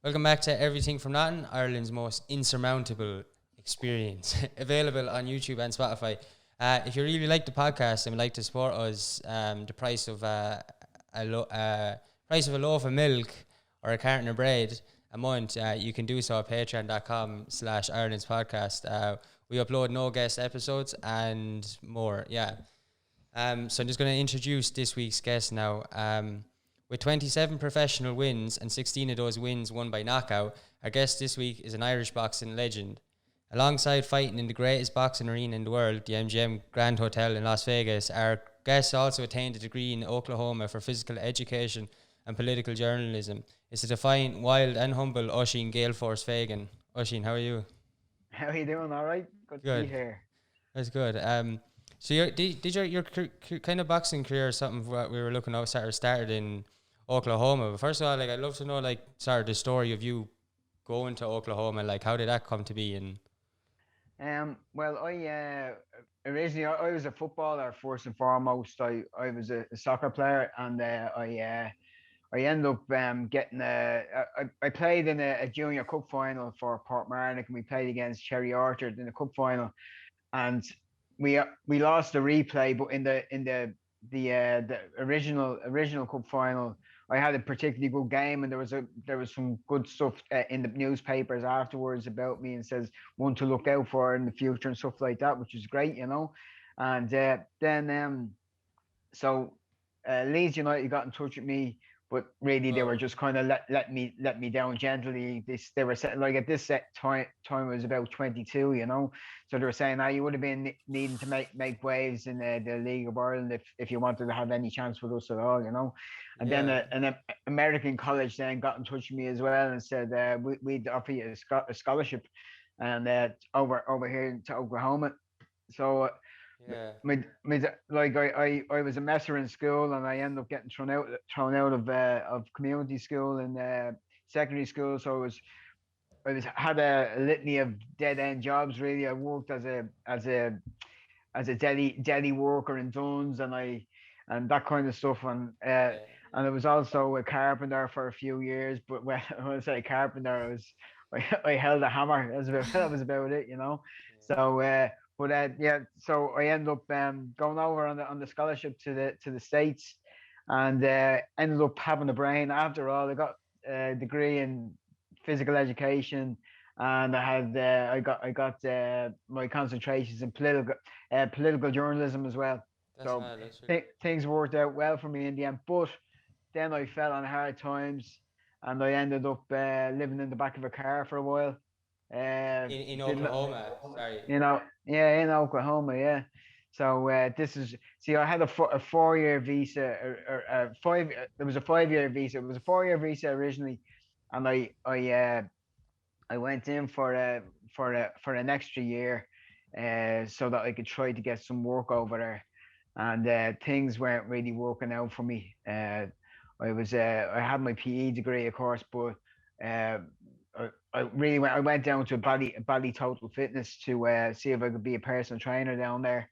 Welcome back to Everything from Nothing, Ireland's most insurmountable experience. Available on YouTube and Spotify. If you really like the podcast and would like to support us, the price of a loaf of milk or a carton of bread a month, you can do so at patreon.com/Ireland's podcast. We upload no guest episodes and more. Yeah. So I'm just going to introduce this week's guest now. With 27 professional wins and 16 of those wins won by knockout, our guest this week is an Irish boxing legend. Alongside fighting in the greatest boxing arena in the world, the MGM Grand Hotel in Las Vegas, our guest also attained a degree in Oklahoma for physical education and political journalism. It's a defiant, wild and humble Oisín Gael Force Fagan. Oisín, how are you? How are you doing? All right. Good to be Good. here. That's good. So did your kind of boxing career or something what we were looking at started in Oklahoma? But first of all, like I'd love to know like sort of the story of you going to Oklahoma. Like how did that come to be? And Well, I originally I was a footballer first and foremost. I was a soccer player, and I ended up getting I played in a junior cup final for Port Marnock, and we played against Cherry Orchard in the cup final, and we lost the replay, but in the original cup final, I had a particularly good game, and there was some good stuff in the newspapers afterwards about me, and says one to look out for in the future and stuff like that, which is great. And then so Leeds United got in touch with me, but really they were oh just kind of let me down gently. They were saying, like, at this time I was about 22. So they were saying, you would have been needing to make waves in the League of Ireland if you wanted to have any chance with us at all. And then yeah, an American college then got in touch with me as well and said, we'd offer you a scholarship, and over here to Oklahoma. So yeah. I was a messer in school, and I ended up getting thrown out of community school and secondary school. So I was had a litany of dead end jobs. Really, I worked as a deli worker in Duns, and that kind of stuff. Yeah. And I was also a carpenter for a few years. But when I say carpenter, I held a hammer. That was about it. So yeah, so I ended up going over on the scholarship to the States, and ended up having a brain after all. I got a degree in physical education, and I got my concentrations in political journalism as well. That's So mad. That's really things worked out well for me in the end. But then I fell on hard times, and I ended up living in the back of a car for a while. in Didn't Oklahoma. Sorry. Yeah, in Oklahoma, yeah. So this is see, I had a 4 year visa, or five. There was a 5 year visa. It was a 4 year visa originally, and I went in for an extra year, so that I could try to get some work over there, and things weren't really working out for me. I had my PE degree, of course, but uh, I went down to Bally Total Fitness to see if I could be a personal trainer down there,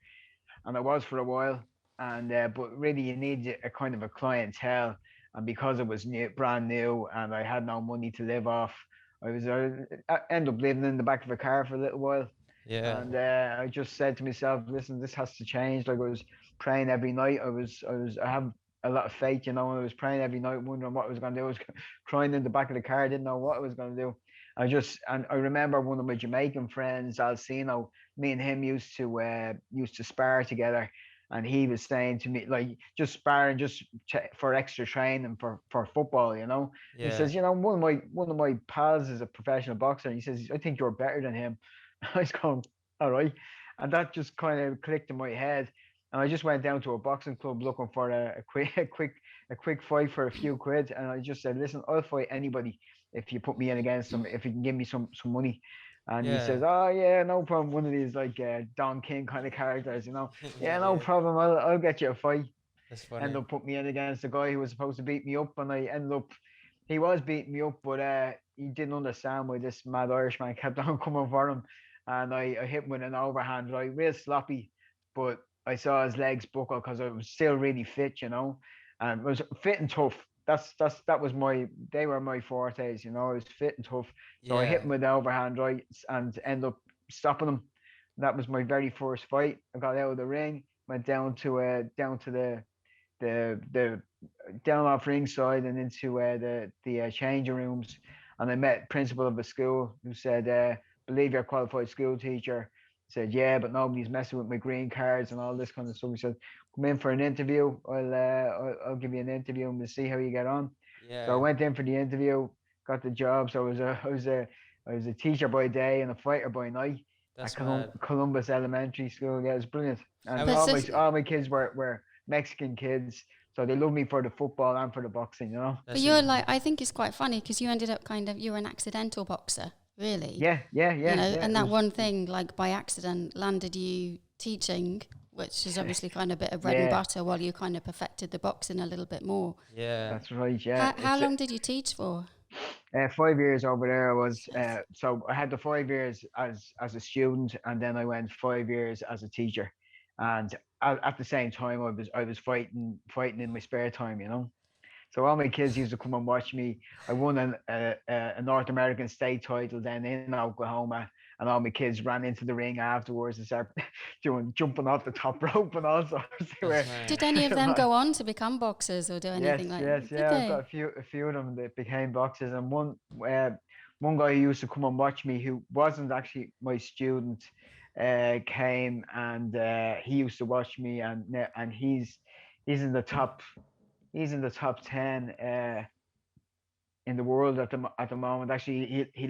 and I was for a while. And but really, you need a kind of a clientele, and because it was brand new, and I had no money to live off, I ended up living in the back of a car for a little while. Yeah. And I just said to myself, listen, this has to change. Like, I was praying every night. I have a lot of faith, and I was praying every night, wondering what I was going to do. I was crying in the back of the car. I didn't know what I was going to do. And I remember one of my Jamaican friends, Alcino. Me and him used to spar together, and he was saying to me, like, just sparring, just for extra training for football. He Yeah. says, one of my pals is a professional boxer, and he says, I think you're better than him. I was going, all right. And that just kind of clicked in my head. And I just went down to a boxing club looking for a quick fight for a few quid. And I just said, listen, I'll fight anybody if you put me in against them, if you can give me some money. And he Yeah. says, oh yeah, no problem. One of these like Don King kind of characters. Yeah, no Yeah. problem. I'll get you a fight. That's Ended funny. up putting me in against the guy who was supposed to beat me up, and he was beating me up, but he didn't understand why this mad Irishman kept on coming for him, and I hit him with an overhand right, real sloppy, but I saw his legs buckle because I was still really fit, and I was fit and tough. that was they were my fortes. You know, I was fit and tough, so I hit Yeah. him with the overhand rights and end up stopping him. That was my very first fight. I got out of the ring, went down to the down off ringside and into the changing rooms, and I met principal of a school who said, "Believe you're a qualified school teacher." I said, "Yeah, but nobody's messing with my green cards and all this kind of stuff." He said, "Come in for an interview. I'll give you an interview and we'll see how you get on." So I Yeah. went in for the interview, got the job. So I was a teacher by day and a fighter by night at That's mad. Columbus Elementary School. Yeah, it was brilliant, and And But so, all my kids were Mexican kids, so they loved me for the football and for the boxing. You know. but that's you're a, like, I think it's quite funny because you ended up you were an accidental boxer, really. You know, Yeah. and that one thing, like by accident, landed you teaching, which is obviously kind of a bit of bread and Yeah, butter while you kind of perfected the boxing a little bit more. yeah. that's right. Yeah, How long did you teach for? 5 years over there. I was so I had the 5 years as a student, and then I went 5 years as a teacher, and at the same time I was fighting in my spare time. You know. So all my kids used to come and watch me. I won a North American state title then in Oklahoma, and all my kids ran into the ring afterwards and started jumping off the top rope and all sorts. They That's were, mad. Did any of them go on to become boxers or do anything like that? Did yeah. I've got they? a few of them that became boxers, and uh, one guy who used to come and watch me, who wasn't actually my student, came and he used to watch me, and he's in the top he's in the top 10 in the world at the moment. Actually, he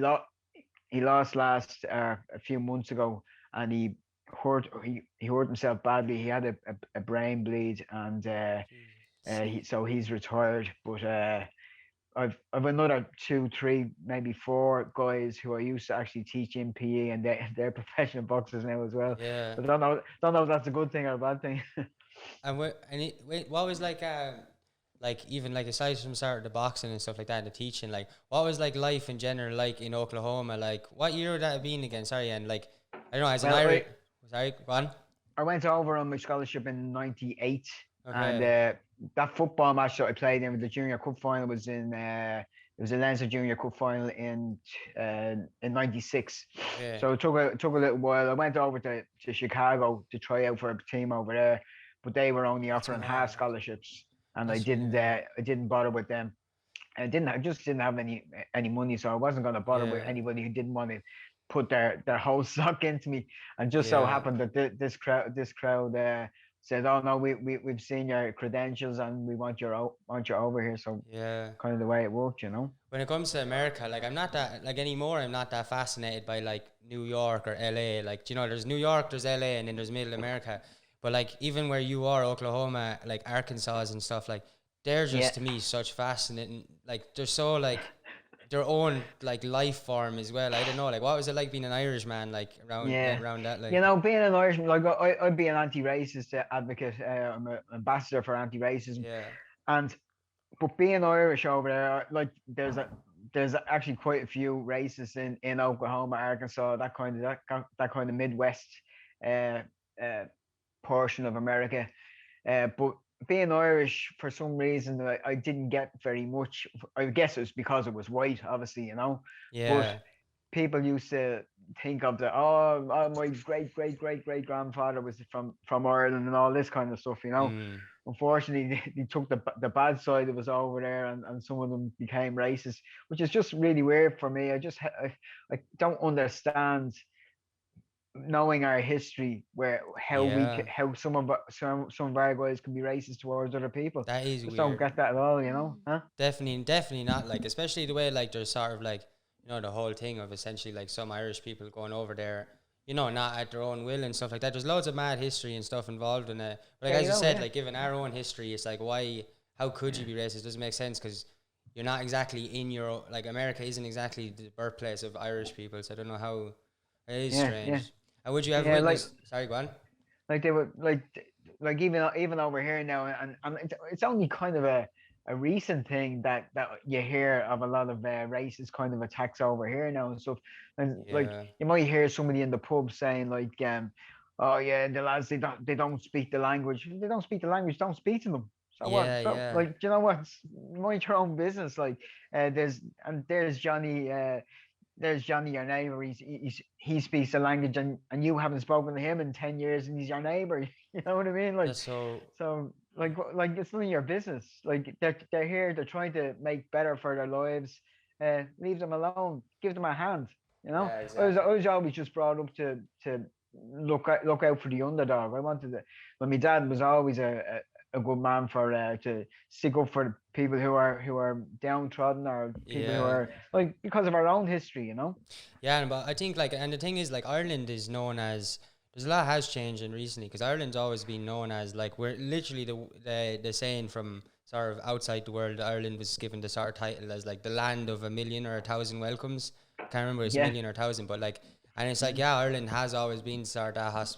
lost last a few months ago, and he hurt himself badly. He had a brain bleed, and Jesus. he's retired. But I've another two, three, maybe four guys who I used to actually teach in PE, and they're professional boxers now as well. Yeah. But don't know if that's a good thing or a bad thing. And wait, what was like even like aside from start the boxing and stuff like that and the teaching, like what was like life in general like in Oklahoma? Like what year would that have been again? Sorry, and like I don't know, as an Well, Irish, sorry, go on. I went over on my scholarship in '98, and Okay. that football match that I played in with the Junior Cup final was in it was a Leinster Junior Cup final in '96. Yeah. So it took a little while. I went over to Chicago to try out for a team over there, but they were only That's offering half mad. scholarships, and That's really mad. I didn't bother with them. I just didn't have any money, so I wasn't going to bother with Yeah. anybody who didn't want to put their whole stock into me. And just so Yeah. happened that this crowd said, "Oh no, we've seen your credentials and we want you over here." So Yeah. kind of the way it worked, you know. When it comes to America, like I'm not that like anymore. I'm not that fascinated by like New York or LA. Like do you know, there's New York, there's LA, and then there's Middle America. But like even where you are, Oklahoma, like Arkansas and stuff, like they're Yeah, just to me such fascinating. Like they're so like their own like life form as well. I don't know. Like what was it like being an Irishman like yeah. around that You like know, being an Irishman, like I'd be an anti-racist advocate. I'm an ambassador for anti-racism, yeah and but being Irish over there, like there's actually quite a few races in Oklahoma, Arkansas, that kind of Midwest uh, uh, portion of America. But being Irish, for some reason, I didn't get very much. I guess it was because it was white, obviously, you know. But yeah people used to think of my great grandfather was from Ireland and all this kind of stuff, you know. mm, Unfortunately, they took the bad side that was over there, and some of them became racist, which is just really weird for me. I don't understand, knowing our history, where yeah how some of our guys can be racist towards other people. that is Just don't weird. get that at all, you know, huh? Definitely not like, especially the way like there's sort of like, you know, the whole thing of essentially like some Irish people going over there, you know, not at their own will and stuff like that. There's loads of mad history and stuff involved in it. But like Yeah, as you you know, said, yeah, like given our own history, it's like why, how could you be racist? It doesn't make sense because you're not exactly in your like America isn't exactly the birthplace of Irish people. So I don't know how it is yeah, strange. And would you have yeah. witnessed? Sorry, go on. Like they were like even over here now, and it's only kind of a recent thing that you hear of a lot of racist kind of attacks over here now and stuff. And like Yeah, you might hear somebody in the pub saying oh yeah, the lads, they don't speak the language. If they don't speak the language, don't speak to them. So what? Yeah, So, yeah. like, do you know what? Mind your own business. Like, there's Johnny. There's Johnny, your neighbor. He speaks the language, and you haven't spoken to him in 10 years, and he's your neighbor. You know what I mean? Like, That's so. so like it's none of your business. Like they're here. They're trying to make better for their lives. Leave them alone. Give them a hand. You know. Yeah, I exactly. was always just brought up to look out for the underdog. I wanted to. But my dad was always a good man for to stick up for people who are downtrodden, or people who Yeah. are like, because of our own history, you know. Yeah, but I think like, and the thing is, like, Ireland is known as, there's a lot has changed in recently, because Ireland's always been known as, like, we're literally the saying from sort of outside the world. Ireland was given the sort of title as like the land of a million or a thousand welcomes. Can't remember if it's a Yeah. million or a thousand, but like, and it's like, yeah, Ireland has always been sort of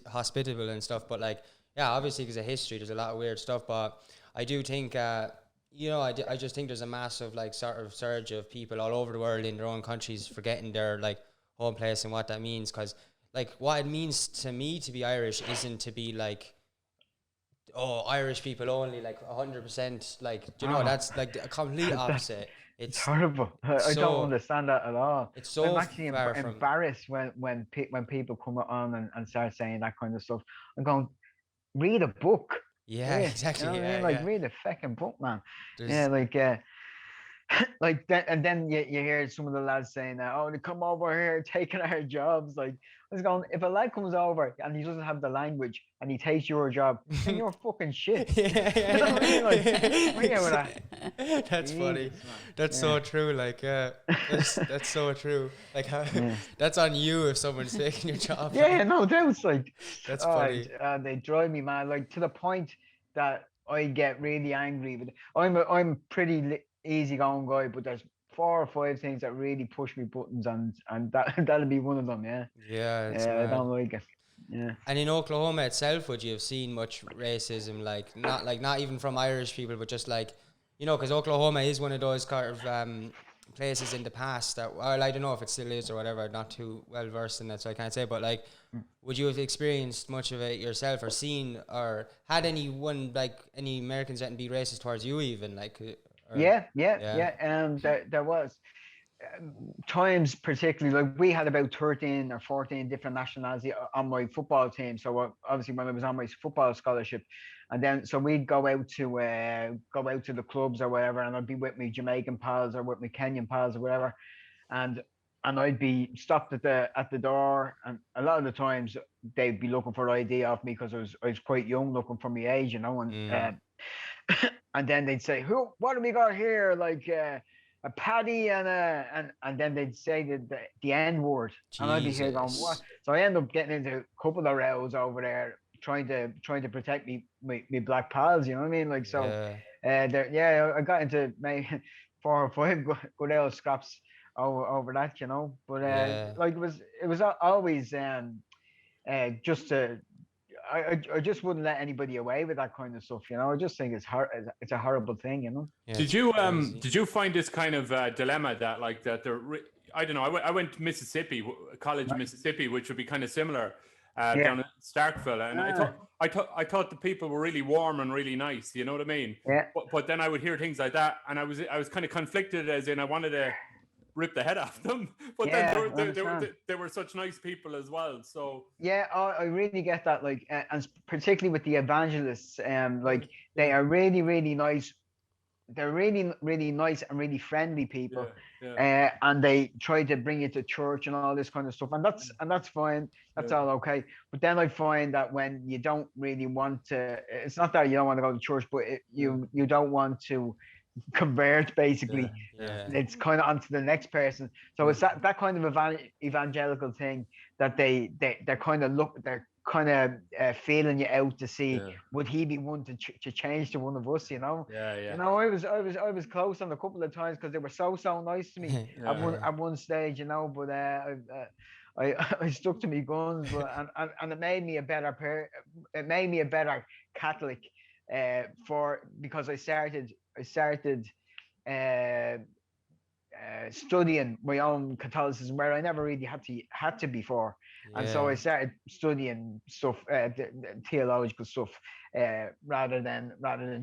hospitable and stuff, but like, yeah, obviously because of history, there's a lot of weird stuff, but I do think. I just think there's a massive like sort of surge of people all over the world in their own countries forgetting their like home place and what that means. Because like what it means to me to be Irish isn't to be like, oh, Irish people only, like 100%. Like, do you know, Oh, that's like the complete that opposite. it's It's horrible. I don't so understand that at all. it's I'm so actually far from. embarrassed when people come on and start saying that kind of stuff. I'm going, read a book. Yeah, Yeah, you know exactly. what I Yeah, mean? Like, yeah. read a fucking book, man. Yeah, There's like like that, and then you hear some of the lads saying that, oh, they come over here taking our jobs. Like, I was going, if a lad comes over and he doesn't have the language and he takes your job, then you're fucking shit. yeah, You know what I mean? Like, where you with that? yeah. That's funny. Jesus, That's so man. true. Like, yeah, that's so true. Like, how, Yeah. that's on you if someone's taking your job. Yeah, Like, no doubts. Like, that's oh, funny. they drive me mad. Like, to the point that I get really angry. But I'm pretty easygoing guy, but there's 4 or 5 things that really push me buttons, and that that'll be one of them. Yeah, Yeah, it's yeah, I mad. don't like it. Yeah. And in Oklahoma itself, would you have seen much racism? Like not even from Irish people, but just like, you know, because Oklahoma is one of those kind of places in the past that, well, I don't know if it still is or whatever. I'm not too well versed in that, so I can't say. But like, would you have experienced much of it yourself, or seen, or had anyone, like any Americans that be racist towards you, even like, or yeah, There was times, particularly like we had about 13 or 14 different nationalities on my football team. So obviously when I was on my football scholarship, and then so we'd go out to the clubs or whatever, and I'd be with my Jamaican pals or with my Kenyan pals or whatever, and I'd be stopped at the door, and a lot of the times they'd be looking for ID off me because I was quite young, looking for my age, you know, and mm, and then they'd say, "Who? What have we got here? Like a paddy and and then they'd say the N word, and I'd be here going, what?" Jesus, So I end up getting into a couple of rows over there, trying to protect me black pals. You know what I mean? Like, so, yeah, there, yeah, I got into maybe 4 or 5 good old scraps over that, you know. But yeah. like it was always just to I just wouldn't let anybody away with that kind of stuff, you know. I just think it's a horrible thing, you know. Yeah, it's crazy. Did you find this kind of dilemma that like that I don't know, I went to Mississippi, college in Mississippi, which would be kind of similar Yeah. down at Starkville, and Ah, I thought the people were really warm and really nice, you know what I mean? yeah. But then I would hear things like that, and I was kind of conflicted, as in I wanted to rip the head off them, but then Yeah, I understand. they were such nice people as well. So Yeah, I really get that. Like, and particularly with the evangelists, like they yeah, are really, really nice. They're really, really nice and really friendly people, yeah, yeah, and they try to bring you to church and all this kind of stuff, and that's fine. That's yeah, all okay. But then I find that when you don't really want to, it's not that you don't want to go to church, but yeah, you don't want to convert, yeah, basically. yeah, Yeah, It's kind of onto the next person. So yeah, it's that kind of evangelical thing that they're kind of feeling you out to see, yeah, would he be one to change to one of us, you know. yeah, You yeah, know, I was close on a couple of times because they were so nice to me yeah, at one stage, you know. But I stuck to my guns, but and it made me a better it made me a better Catholic, because I started uh, studying my own Catholicism where I never really had to before, and so I started studying stuff, theological stuff, rather than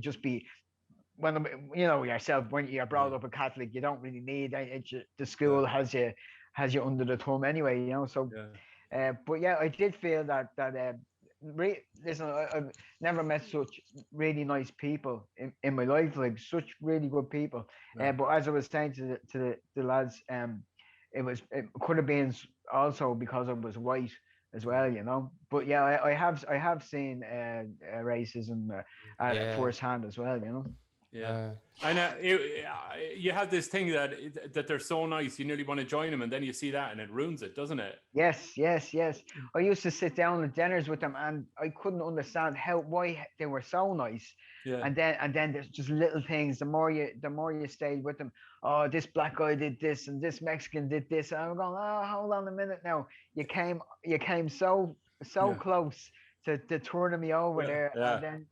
just be when you know yourself when you're brought up a Catholic, you don't really need the school has you under the thumb anyway, you know. So, but yeah, I did feel that. Listen, I've never met such really nice people in my life, like such really good people. But as I was saying to the lads, it could have been also because I was white as well, you know. But yeah, I have seen racism at firsthand as well, you know. Yeah, and you have this thing that they're so nice, you nearly want to join them, and then you see that, and it ruins it, doesn't it? Yes. I used to sit down at dinners with them, and I couldn't understand why they were so nice. Yeah. And then there's just little things. The more you stayed with them, oh, this black guy did this, and this Mexican did this. And I'm going, oh, hold on a minute now. You came so close to turning me over there,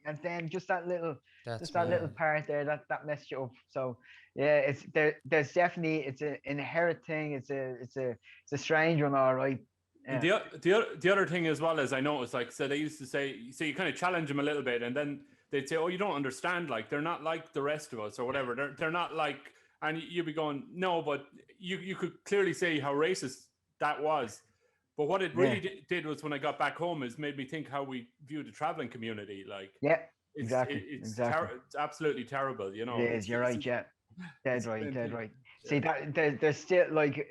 and then just that little. Little part there that messed you up. So yeah, it's there's definitely it's an inherent thing. It's a strange one, all right. Yeah. The other thing as well is I noticed, like, so they used to say, so you kind of challenge them a little bit, and then they'd say, oh, you don't understand, like they're not like the rest of us or whatever. They're not like, and you'd be going, no, but you could clearly say how racist that was. But what it really did was when I got back home is made me think how we view the traveling community, like. Yeah. It's absolutely terrible, you know. It is. You're right. Yeah, dead right. See, that there's still like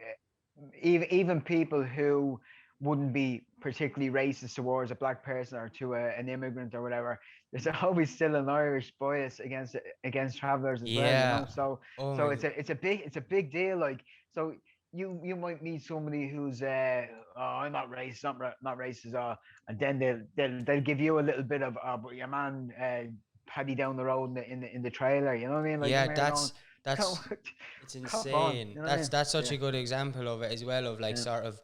even people who wouldn't be particularly racist towards a black person or to an immigrant or whatever. There's always still an Irish bias against travelers as well. You know? So it's a big deal. Like, so you might meet somebody who's I'm not racist, not racist, and then they'll give you a little bit of but your man paddy down the road in the trailer, you know what I mean? Like, that's it's insane. You know that's such a good example of it as well, of like sort of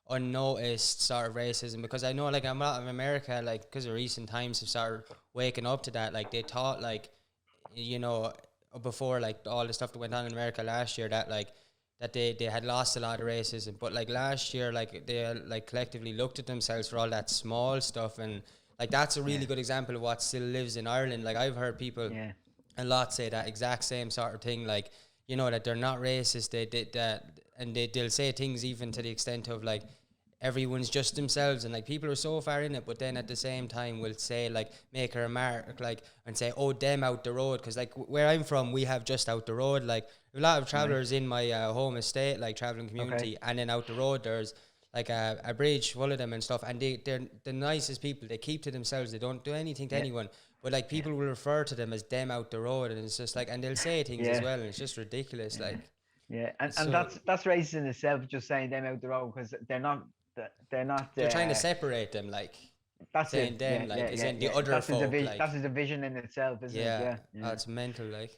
unnoticed sort of racism, because I know like a lot of America, like because of recent times, have started waking up to that. Like they thought, like, you know, before like all the stuff that went on in America last year, that like that they had lost a lot of racism, but like last year, like they like collectively looked at themselves for all that small stuff, and like that's a really good example of what still lives in Ireland. Like I've heard people a lot say that exact same sort of thing, like, you know, that they're not racist, they did that, and they'll say things even to the extent of like everyone's just themselves, and like people are so far in it, but then at the same time will say, like, make a remark like and say, oh, them out the road, because like where I'm from, we have just out the road, like a lot of travellers in my home estate, like travelling community, and then out the road there's like a bridge full of them and stuff, and they're the nicest people. They keep to themselves, they don't do anything to anyone, but like people will refer to them as them out the road, and it's just like, and they'll say things as well, and it's just ridiculous. Like and that's racist in itself, just saying them out the road, because they're not they're trying to separate them, like that's saying it. them like is in the other that's folk, like, that's a division in itself, isn't it? Oh, it's mental. Like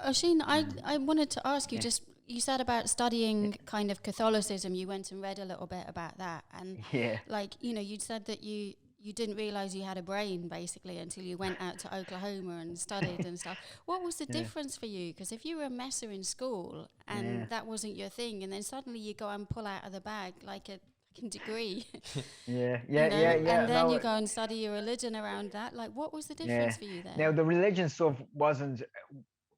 Oisín, I wanted to ask you, just you said about studying kind of Catholicism, you went and read a little bit about that, and like, you know, you said that you didn't realize you had a brain basically until you went out to Oklahoma and studied and stuff. What was the difference for you? Because if you were a messer in school and that wasn't your thing, and then suddenly you go and pull out of the bag like a fucking degree, and then you go and study your religion around that. Like, what was the difference for you there? Now, the religion stuff wasn't.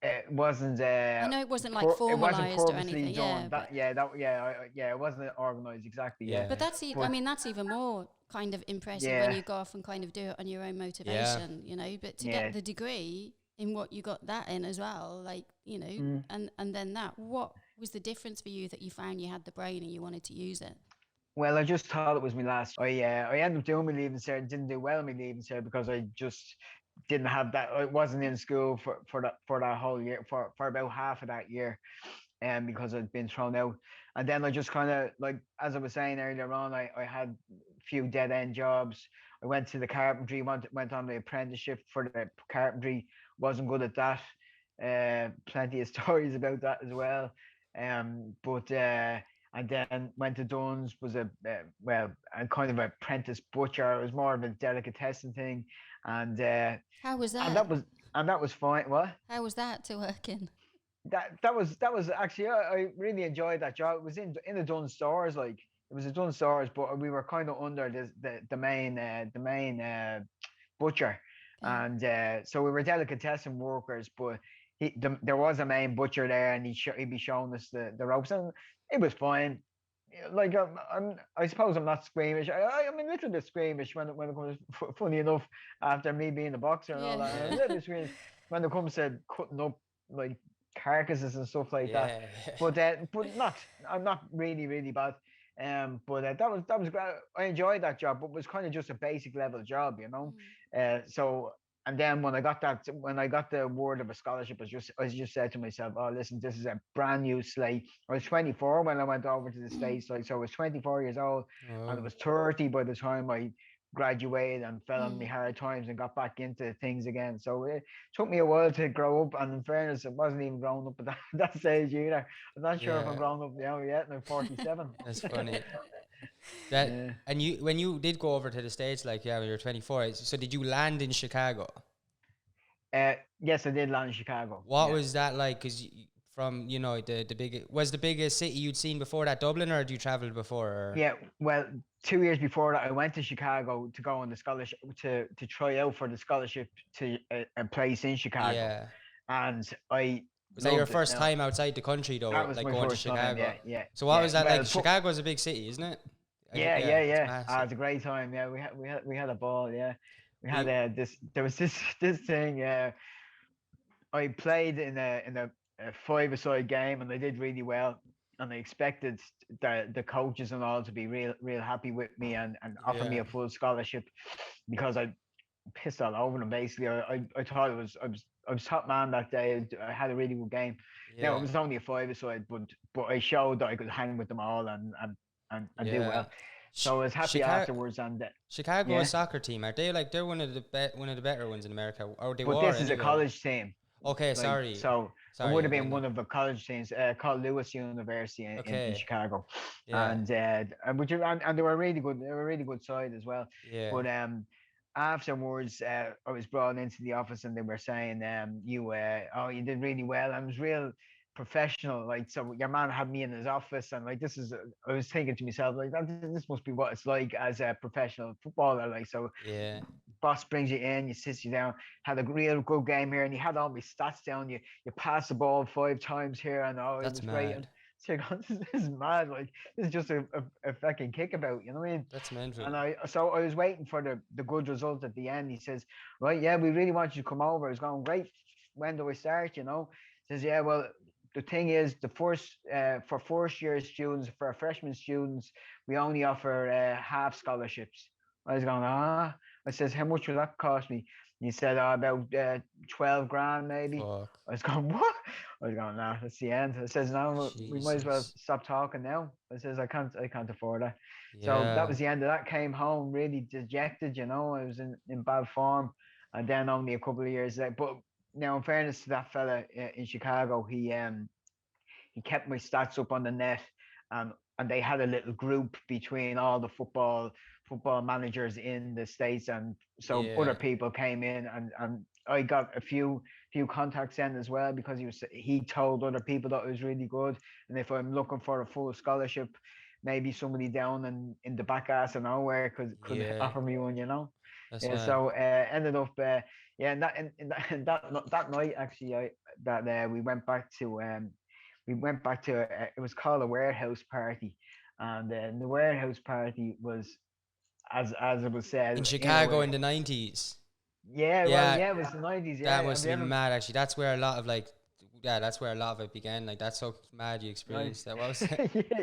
It wasn't. I know it wasn't like formalized or anything. It wasn't organized exactly. Yeah, but that's that's even more kind of impressive when you go off and kind of do it on your own motivation, you know. But to get the degree in what you got that in as well, like, you know, and then that, what was the difference for you that you found you had the brain and you wanted to use it? Well, I just thought it was my last. I ended up doing my leaving cert, didn't do well in my leaving cert because I just didn't have that. I wasn't in school for that whole year, for about half of that year, and because I'd been thrown out. And then I just kind of, like, as I was saying earlier on, I had a few dead end jobs. I went to the carpentry, went on the apprenticeship for the carpentry, wasn't good at that. Plenty of stories about that as well. And then went to Dunn's, was a kind of an apprentice butcher. It was more of a delicatessen thing. And how was that? And that was fine. What? How was that to work in? that was actually I really enjoyed that job. It was in the Dunn stores, like it was a Dunn stores, but we were kind of under the main butcher, Yeah. and so we were delicatessen workers, but there was a main butcher there, and he'd be showing us the ropes, and it was fine. Like I suppose I'm not squeamish. I'm a little bit squeamish when it comes. Funny enough, after me being a boxer and all that, I'm a little bit squeamish when it comes to cutting up like carcasses and stuff like that. But not. I'm not really bad. But that was great. I enjoyed that job, but it was kind of just a basic level job, you know. So and then when I got the word of a scholarship, I just said to myself, oh, listen, this is a brand new slate. I was 24 when I went over to the States, like, so I was 24 years old, and I was 30 by the time I graduated and fell on me hard times and got back into things again. So it took me a while to grow up, and in fairness, it wasn't even grown up at that stage either. I'm not sure if I'm grown up now yet, and I'm 47. That's funny. And you, when you did go over to the States, like, when you were 24, so did you land in Chicago? Yes, I did land in Chicago. What was that like? Because from, the biggest city you'd seen before that Dublin, or had you traveled before? Or? Yeah, well, 2 years before that, I went to Chicago to go on the scholarship to try out for the scholarship to a place in Chicago. Yeah. And was that your first time outside the country though? That was like my going first to Chicago. Time, yeah. So what was that like? Chicago's a big city, isn't it? Yeah. It's a great time. Yeah, we had a ball. Yeah, we had there was this thing. I played in a 5-a-side game, and I did really well. And I expected the coaches and all to be real happy with me and offer me a full scholarship, because I pissed all over them basically. I thought I was top man that day. I had a really good game. Now it was only a 5-a-side, but I showed that I could hang with them all and do well. So I was happy afterwards. And Chicago's soccer team, are they like, they're one of the better ones in America? Or they but were this is a college team. Okay, sorry. So it would have been one of the college teams called Lewis University in Chicago, and they were really good. They were a really good side as well. Yeah. But afterwards, I was brought into the office, and they were saying, you did really well. I was real professional, like, so your man had me in his office, and like, I was thinking to myself, like, this must be what it's like as a professional footballer, like, so boss brings you in, you sits you down, had a real good game here, and you had all my stats down, you passed the ball 5 times here, and that's it was mad. great. And so you're going, this is mad, like, this is just a fucking kickabout, you know what I mean? That's mental. And I was waiting for the good result at the end. He says, right, yeah, we really want you to come over. I was going, great, when do I start, you know? He says, yeah, well, the thing is, for first year students, for freshman students, we only offer half scholarships. I was going, I says, how much will that cost me? He said, about 12 grand maybe. Fuck. I was going, what? I was going, nah, that's the end. I says, no, we might as well stop talking now. I says, I can't afford that. Yeah. So that was the end of that. Came home really dejected, you know. I was in bad form, and then only a couple of years later. But now, in fairness to that fella in Chicago, he kept my stats up on the net, and they had a little group between all the football managers in the States, and so other people came in, and I got a few contacts in as well, because he told other people that it was really good, and if I'm looking for a full scholarship, maybe somebody down in the back ass of nowhere could offer me one, you know. So ended up and that night actually we went back to it was called a warehouse party, and the warehouse party was as it was said in Chicago in the 90s. Yeah, it was the 90s. That must be mad actually. That's where a lot of it began. Like, that's so mad you experienced that. Was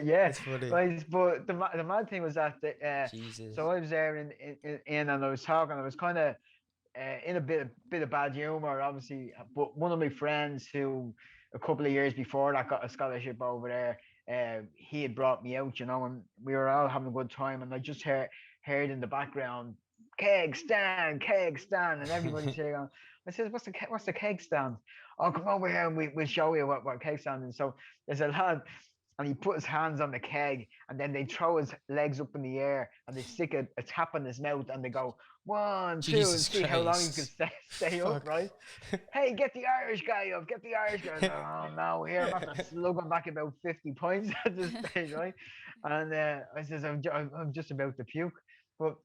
yeah. It's funny. But the mad thing was that Jesus. So I was there in and I was talking. I was kind of in a bit of bad humor, obviously. But one of my friends who a couple of years before that got a scholarship over there, he had brought me out, you know, and we were all having a good time. And I just heard in the background, keg stand, and everybody's here. I said, what's the keg stand? Oh, come over here and we'll show you what keg stand is. So there's a lad and he put his hands on the keg, and then they throw his legs up in the air, and they stick a tap in his mouth, and they go 1, 2, and Jesus see how long he can Christ. stay up, Fuck. right? Hey, get the Irish guy up, get the Irish guy. Oh no, here I'm after slugging back about 50 points at this stage, right? And I says I'm just about to puke, but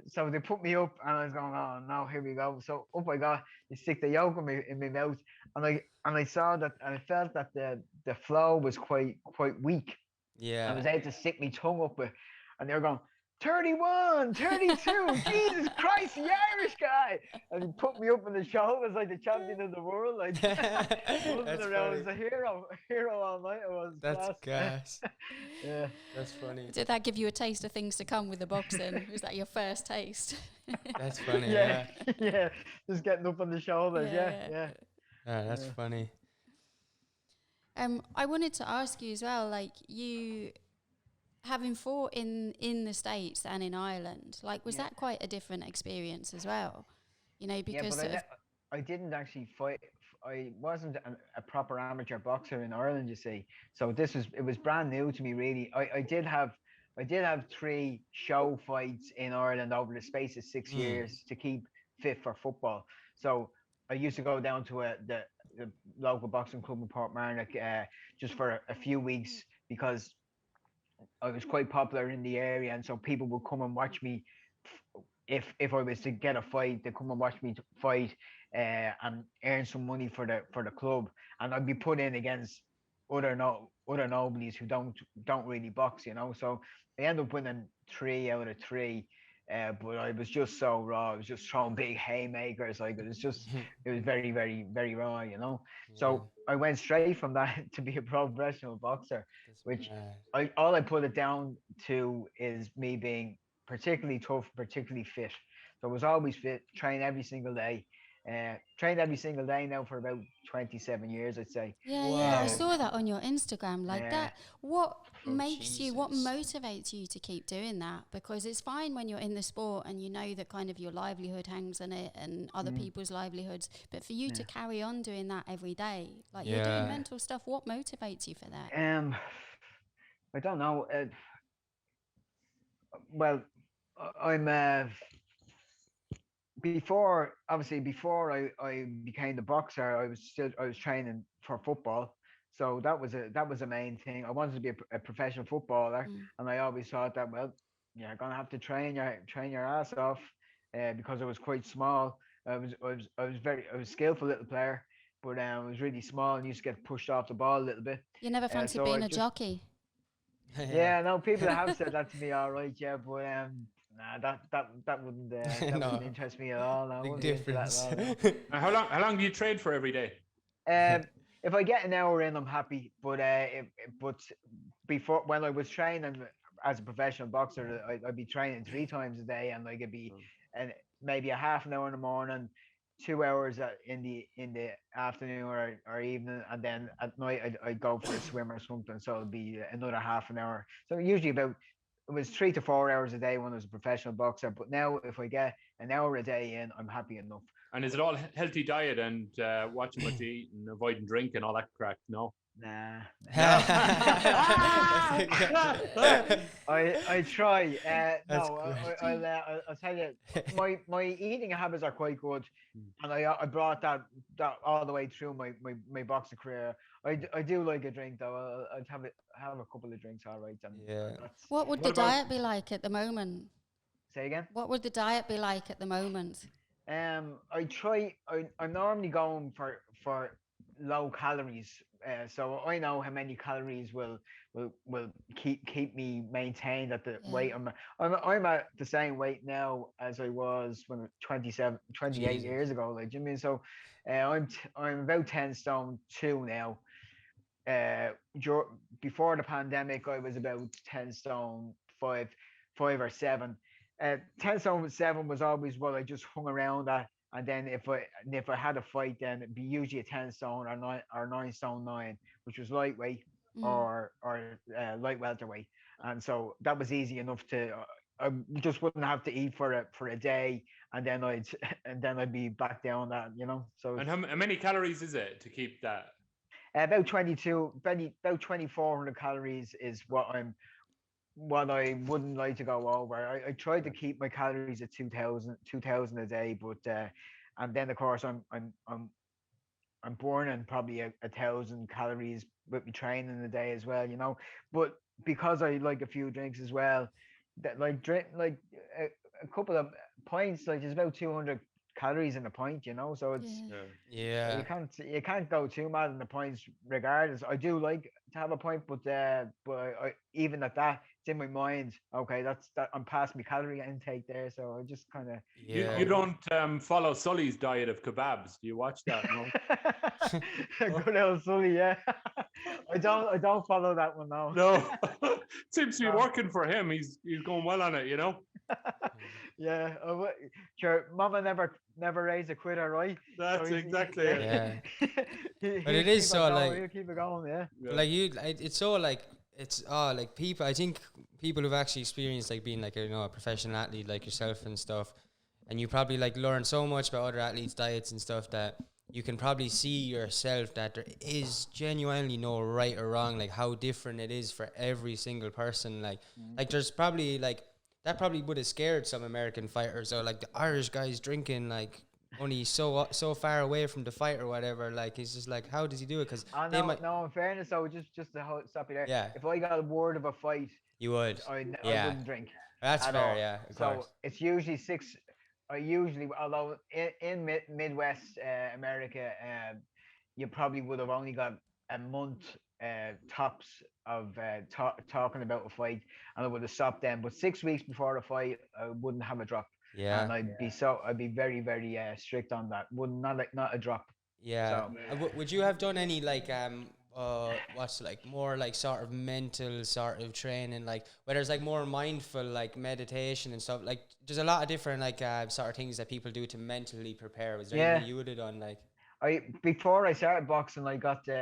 so they put me up, and I was going, oh no, here we go. So up I got, they stick the yolk in my mouth, and I saw that, and I felt that the flow was quite weak. I was Yeah. able to stick my tongue up it, and they were going 31, 32, Jesus Christ, the Irish guy, and he put me up on the shoulders like the champion of the world, like running That's around funny. as a hero all night. It was That's class. gas. Yeah. That's funny. Did that give you a taste of things to come with the boxing? Was that your first taste? That's funny. Yeah, Yeah. yeah, just getting up on the shoulders. Yeah, Yeah. yeah. That's Yeah. funny. I wanted to ask you as well, like you having fought in the States and in Ireland, like was Yeah. that quite a different experience as well? You know, Yeah, because but sort of, I didn't actually fight. I wasn't a proper amateur boxer in Ireland, you see. So it was brand new to me, really. I did have 3 show fights in Ireland over the space of 6 years to keep fit for football. So I used to go down to the local boxing club in Portmarnock just for a few weeks because I was quite popular in the area, and so people would come and watch me. If I was to get a fight, they come and watch me fight and earn some money for the club, and I'd be put in against other nobodies who don't really box, you know. So I ended up winning 3 out of 3. But I was just so raw. I was just throwing big haymakers. Like it was very, very, very raw, you know. Yeah. So I went straight from that to be a professional boxer, That's which mad. all I put it down to is me being particularly tough, particularly fit. So I was always fit, trained every single day now for about 27 years, I'd say. yeah, I Wow. saw that on your Instagram, like Yeah. that. What Oh, makes you, what Jesus. motivates you to keep doing that? Because it's fine when you're in the sport and you know that kind of your livelihood hangs on it and other people's livelihoods, but for you to carry on doing that every day, like you're doing Yeah. mental stuff, what motivates you for that? I don't know. Well, I'm before I became the boxer, I was training for football. So that was a main thing. I wanted to be a professional footballer, Mm. and I always thought that, well, you're gonna have to train your ass off, because I was quite small. I was a skillful little player, but I was really small and used to get pushed off the ball a little bit. You never fancied So I being a just jockey? Yeah, no, people have said that to me, all right, yeah, but nah, that wouldn't No. interest me at all. No, I Big wouldn't be into that at difference. all. No. How long do you trade for every day? If I get an hour in, I'm happy. But before, when I was training as a professional boxer, I'd be training 3 times a day, and like it'd be and maybe a half an hour in the morning, 2 hours in the afternoon or evening, and then at night I'd go for a swim or something. So it'd be another half an hour. So usually about it was 3 to 4 hours a day when I was a professional boxer. But now if I get an hour a day in, I'm happy enough. And is it all healthy diet and watching what you eat and avoiding drink and all that crack? No. Nah. That's I try. That's No, great. I'll tell you, my eating habits are quite good, and I brought that all the way through my boxing career. I do like a drink though. I'd have a couple of drinks, all right. And Yeah. that's What would What the about- diet be like at the moment? say again. What would the diet be like at the moment? I try. I'm normally going for low calories. So I know how many calories will keep me maintained at the Yeah. weight I'm at the same weight now as I was when I was 28 Jesus. years ago. Like, you mean, so I'm about 10 stone 2 now. Before the pandemic, I was about 10 stone 5 or 7. 10 stone 7 was always what I just hung around at. And then if I had a fight, then it'd be usually a 10 stone or 9 stone 9, which was lightweight or light welterweight. And so that was easy enough to. I just wouldn't have to eat for a day, and then I'd be back down that, you know. So And how many calories is it to keep that? About 2,400 calories is what I wouldn't like to go over. I try to keep my calories at 2,000 a day, but and then of course I'm burning probably 1,000 calories with me training a day as well, you know. But because I like a few drinks as well, that like drink like a couple of pints, like there's about 200 calories in a pint, you know. So it's Yeah. you can't go too mad in the points regardless. I do like to have a point, but even at that, it's in my mind. Okay, that I'm past my calorie intake there, so I just kind of You don't follow Sully's diet of kebabs. Do you watch that? No. Good old Sully, yeah. I don't follow that one now. No, seems to be working for him. He's going well on it, you know. Yeah, sure. Mama never raised a quitter, right? That's so exactly it. Yeah. But it is so like he'll keep it going, yeah. Like it's so like it's like people. I think people who've actually experienced like being like a professional athlete like yourself and stuff, and you probably like learn so much about other athletes' diets and stuff that you can probably see yourself that there is genuinely no right or wrong, like how different it is for every single person. Like there's probably like that probably would have scared some American fighters, or like the Irish guys drinking like only so far away from the fight or whatever. Like it's just like, how does he do it? Because no, in fairness, though, just to stop you there. Yeah. If I got a word of a fight, you would. I wouldn't drink. That's at fair. all. Yeah. Of So course. it's usually six. Although in Midwest America, you probably would have only got a month tops of talking about a fight, and I would have stopped then. But 6 weeks before the fight, I wouldn't have a drop. Yeah. And I'd be very, very strict on that. Not a drop. Yeah. So. Would you have done any like what's like more like sort of mental sort of training, like where there's like more mindful like meditation and stuff? Like there's a lot of different like sort of things that people do to mentally prepare. Was there anything you would have done like? Before I started boxing, I got do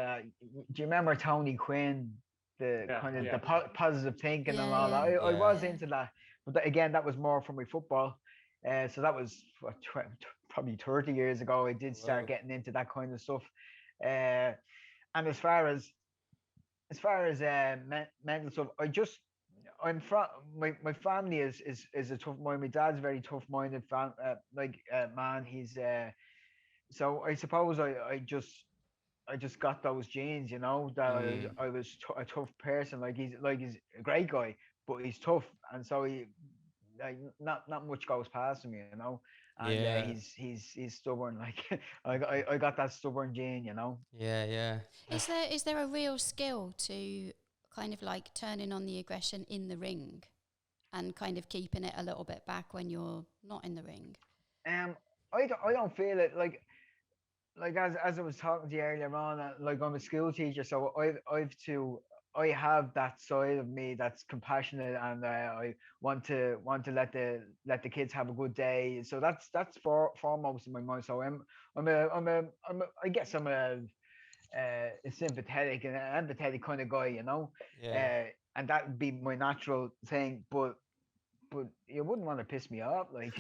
you remember Tony Quinn, the positive thinking and all that? I was into that, but again, that was more for my football. So that was probably 30 years ago. I did start getting into that kind of stuff. And as far as mental stuff, I'm from my family is a tough mind. My dad's very tough minded man. He's so I suppose I just got those genes, you know, that I was a tough person. He's a great guy, but he's tough, and so he not much goes past him, you know. And he's stubborn. Like I got that stubborn gene, you know. Yeah. Is there a real skill to kind of like turning on the aggression in the ring and kind of keeping it a little bit back when you're not in the ring? I don't feel it like as I was talking to you earlier on, like I'm a school teacher, so I have that side of me that's compassionate, and I want to let the kids have a good day. So that's foremost in my mind. So I guess I'm a sympathetic and empathetic kind of guy, you know. And that would be my natural thing, but you wouldn't want to piss me off, like.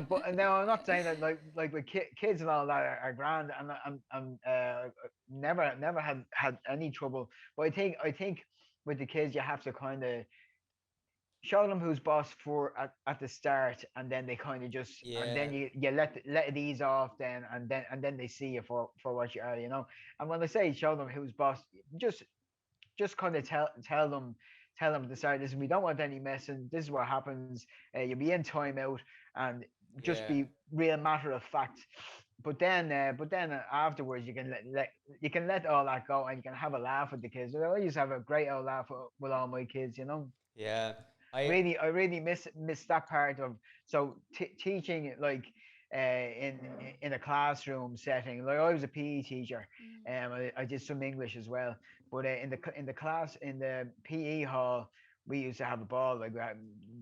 But now I'm not saying that like with kids and all that are grand, and I'm never had any trouble. But I think with the kids you have to kind of show them who's boss at the start, and then they kind of just and then you let it ease off then, and then they see you for what you are, you know. And when I say show them who's boss, just kind of tell them at the start, listen, we don't want any messing. This is what happens. You'll be in timeout, and just be real matter of fact. But then afterwards, you can let all that go, and you can have a laugh with the kids. I used to have a great old laugh with all my kids, you know. Yeah, I really miss that part of teaching like in a classroom setting. Like I was a PE teacher, and I did some English as well. But in the class in the PE hall, we used to have a ball. Like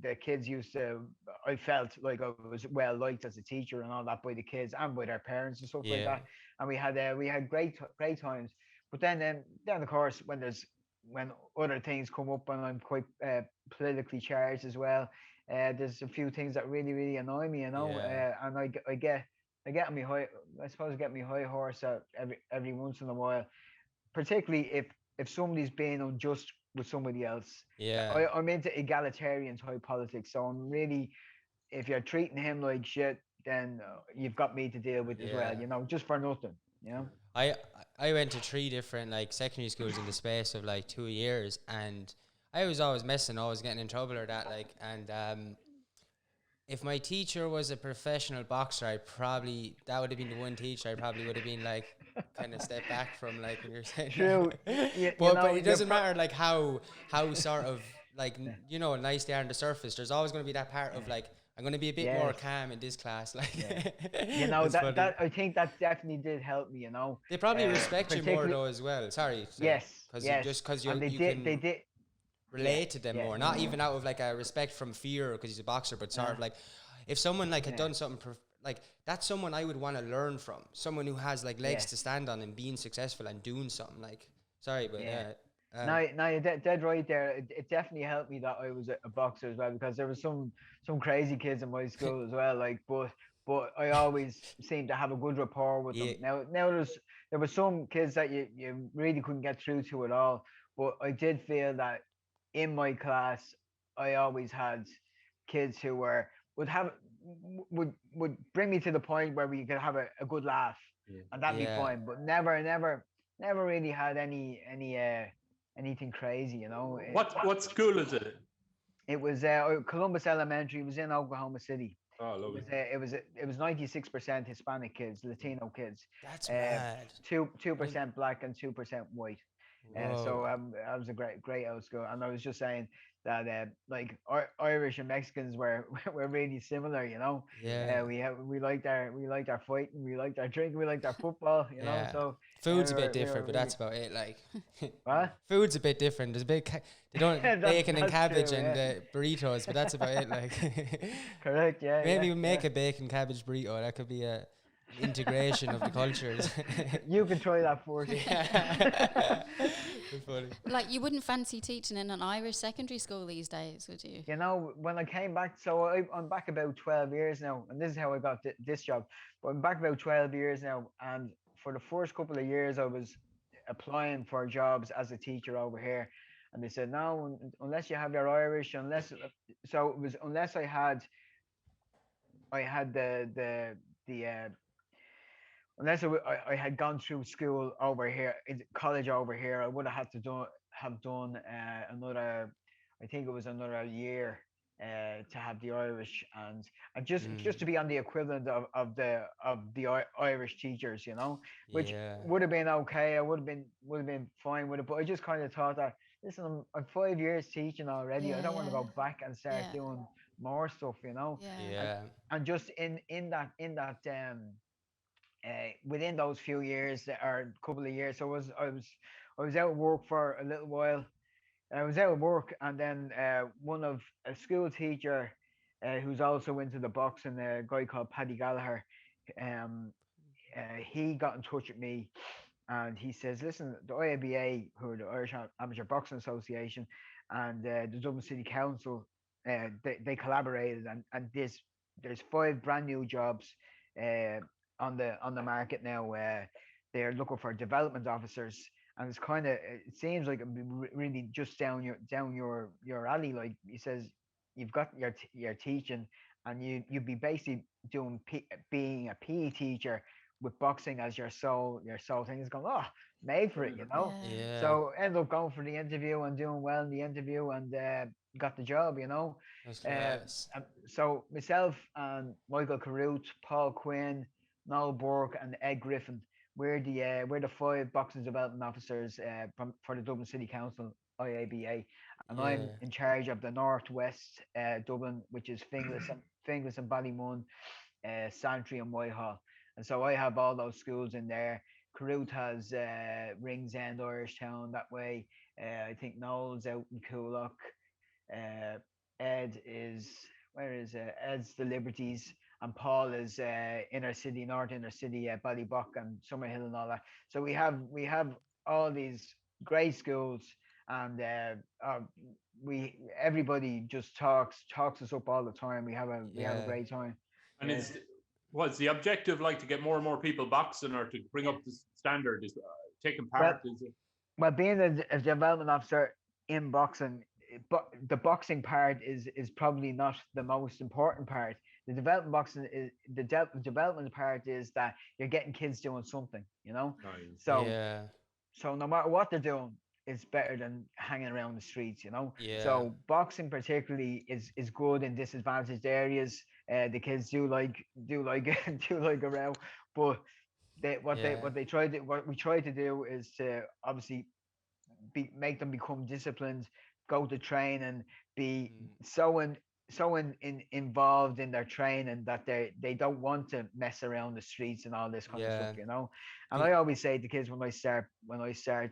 the kids used to. I felt like I was well liked as a teacher and all that by the kids and by their parents and stuff like that. And we had great times. But then of course when other things come up, and I'm quite politically charged as well, there's a few things that really annoy me, you know. And I get on me high. I suppose I get me high horse every once in a while. particularly if somebody's being unjust with somebody else. Yeah. I'm into egalitarian type politics, so I'm really, if you're treating him like shit, then you've got me to deal with as well. Yeah. You know, just for nothing. You know. I I went to 3 different like secondary schools in the space of like 2 years, and I was always messing, always getting in trouble or that, like, and if my teacher was a professional boxer, that would have been the one teacher I probably would have been like kind of step back from, like when you're saying True. but it doesn't matter like how sort of like nice they are on the surface. There's always going to be that part of like, I'm going to be a bit more calm in this class, like that I think that definitely did help me. You know, they probably respect you more though as well. Sorry, yes, because you can relate to them more, not even out of like a respect from fear because he's a boxer, but sort of like if someone like had done something like that's someone I would want to learn from, someone who has like legs to stand on and being successful and doing something like. Sorry, but no, you're dead right there. It definitely helped me that I was a boxer as well, because there was some crazy kids in my school as well. Like, but I always seemed to have a good rapport with them. Now there were some kids that you really couldn't get through to at all. But I did feel that in my class, I always had kids who would bring me to the point where we could have a good laugh, and that'd be fine. But never really had anything crazy, you know. What school is it? It was Columbus Elementary. It was in Oklahoma City. Oh, lovely. It was 96% Hispanic kids, Latino kids. That's mad. 2% black and 2% white. So I was a great old school, and I was just saying that like Irish and Mexicans were really similar, you know. We liked our fighting, we liked our drinking, we liked our football, you know. So food's a bit different, but that's about it. Like, what? Food's a bit different. There's a bit they don't bacon and cabbage true, and burritos, but that's about it. Like, correct, yeah. Maybe make a bacon cabbage burrito. That could be a integration of the cultures. You can try that for you. Funny. Like, you wouldn't fancy teaching in an Irish secondary school these days, would you? You know, when I came back, so I'm back about 12 years now, and this is how I got this job. But I'm back about 12 years now, and for the first couple of years, I was applying for jobs as a teacher over here, and they said no, unless you have your Irish, unless I had unless I had gone through school over here, college over here, I would have had to have done another, I think it was another year to have the Irish, and just to be on the equivalent of the Irish teachers, you know, which would have been okay. I would have been fine with it, but I just kind of thought that, listen, I'm 5 years teaching already. I don't want to go back and start doing more stuff, you know. And just in that within those few years or couple of years, I was out of work for a little while. I was out of work, and then one of a school teacher who's also into the boxing, a guy called Paddy Gallagher, he got in touch with me, and he says, listen, the IABA, who are the Irish Amateur Boxing Association, and the Dublin City Council, they collaborated, and there's 5 brand new jobs on the market now. They're looking for development officers, and it seems like it'd be really just down your alley. Like, he says, you've got your teaching, and you'd be basically doing being a PE teacher with boxing as your sole thing. Is going, made for it, you know. So end up going for the interview and doing well in the interview, and got the job, you know. So myself and Michael Carruth, Paul Quinn, Noel Burke, and Ed Griffin, we're the 5 boxing development officers for the Dublin City Council, IABA, and I'm in charge of the Northwest Dublin, which is Finglas and Ballymun, Santry and Whitehall. And so I have all those schools in there. Carruth has Ringsend, Irishtown that way. I think Noel's out in Coolock. Ed is, where is Ed's the Liberties, and Paul is North Inner City, Ballybuck and Summerhill and all that. So we have all these great schools, and everybody just talks us up all the time. We have a great time. And what's the objective, like, to get more and more people boxing, or to bring up the standard? Is taking part? well, being a development officer in boxing, but the boxing part is probably not the most important part. The development boxing is development part is that you're getting kids doing something, you know. Nice. So Yeah. so no matter what they're doing, it's better than hanging around the streets, you know. Yeah. So boxing particularly is good in disadvantaged areas. The kids do like do like a row, but Yeah. what we try to do is to obviously make them become disciplined, go to train and be Mm. involved in their training that they don't want to mess around the streets and all this kind of stuff, Yeah. you know. And I Be- always say to kids when I start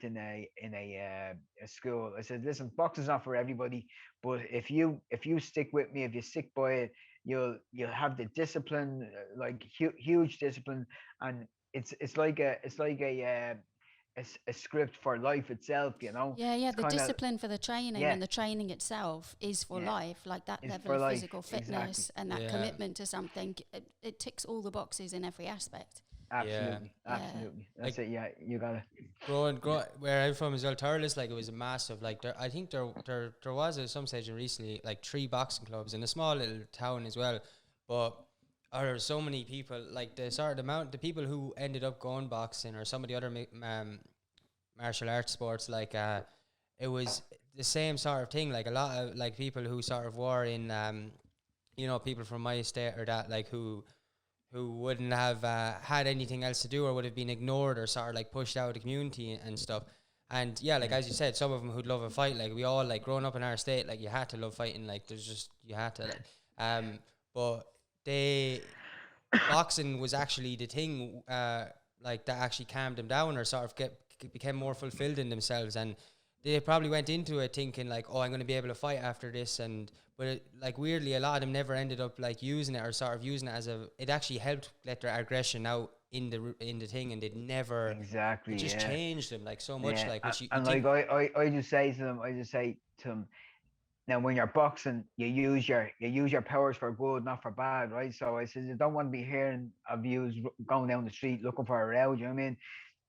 in a school, I said, listen, boxing's not for everybody, but if you stick with me, if you stick by it, you'll have the discipline, like huge discipline, and it's like a script for life itself, you know. Yeah, It's the kind of discipline for the training yeah, and the training itself is for yeah, life, like that it's level for of life. physical Exactly, fitness and that yeah. commitment to something. It ticks all the boxes in every aspect. Yeah. absolutely, Yeah. absolutely. That's Like it. Yeah, you gotta. growing where I'm from as well, Thurles, like it was a massive, like I think there was at some stage recently like 3 boxing clubs in a small little town as well, but there are so many people, like the people who ended up going boxing or some of the other martial arts sports, like it was the same sort of thing, like a lot of like people who sort of were in people from my state or that, like who wouldn't have had anything else to do or would have been ignored or sort of like pushed out of the community and stuff. And yeah, like as you said, some of them who'd love a fight, like we all, like growing up in our state, like you had to love fighting, like there's just, you had to, like, but they, boxing was actually the thing, like that actually calmed them down or sort of became more fulfilled in themselves, and they probably went into it thinking like, oh, I'm going to be able to fight after this, and but like weirdly, a lot of them never ended up like using it or sort of using it as it actually helped let their aggression out in the thing, and it Exactly. just Yeah. changed them like so much, Yeah. like which you And think. like I just say to them, now when you're boxing, you use your powers for good, not for bad, right? So I said you don't want to be hearing of yous going down the street looking for a row. Do you know what I mean?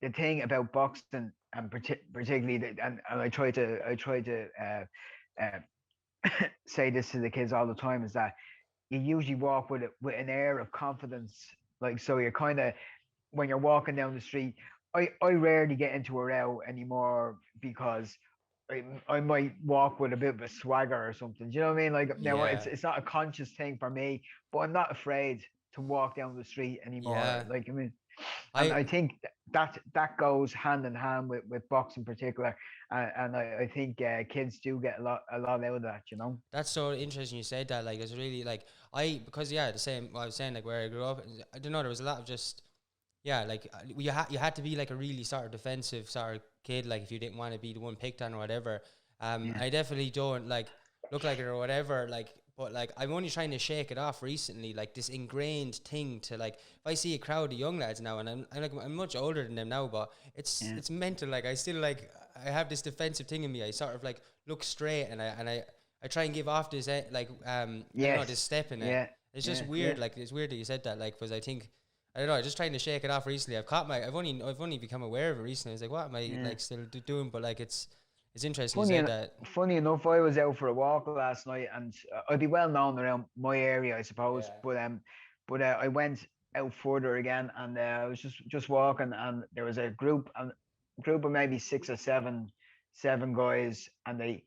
The thing about boxing, and particularly, and I try to say this to the kids all the time, is that you usually walk with an air of confidence. Like, so you're kind of, when you're walking down the street, I rarely get into a row anymore because I might walk with a bit of a swagger or something. Do you know what I mean? Like, now Yeah, it's not a conscious thing for me, but I'm not afraid to walk down the street anymore. yeah. Like, I mean, and I I think that goes hand in hand with boxing in particular, and I think kids do get a lot out of that. You know. That's so interesting you said that. Like, it's really like because yeah, the same. What I was saying, like where I grew up, I don't know. There was a lot of just yeah, like you had to be like a really sort of defensive sort of kid, like if you didn't want to be the one picked on or whatever. Yeah. I definitely don't like look like it or whatever. Like, but like I'm only trying to shake it off recently. Like this ingrained thing to like if I see a crowd of young lads now, and I'm much older than them now, but it's mental. Like I still like I have this defensive thing in me. I sort of like look straight and I try and give off this I don't know, this step in it. Yeah. It's just weird. Like it's weird that you said that. Like because I think I don't know. Just trying to shake it off recently. I've only become aware of it recently. I was like, what am I like still doing? But like it's interesting you said that. Funny enough, I was out for a walk last night, and I'd be well known around my area, I suppose. Yeah. But I went out further again, and I was just walking, and there was a group of maybe six or seven guys, and they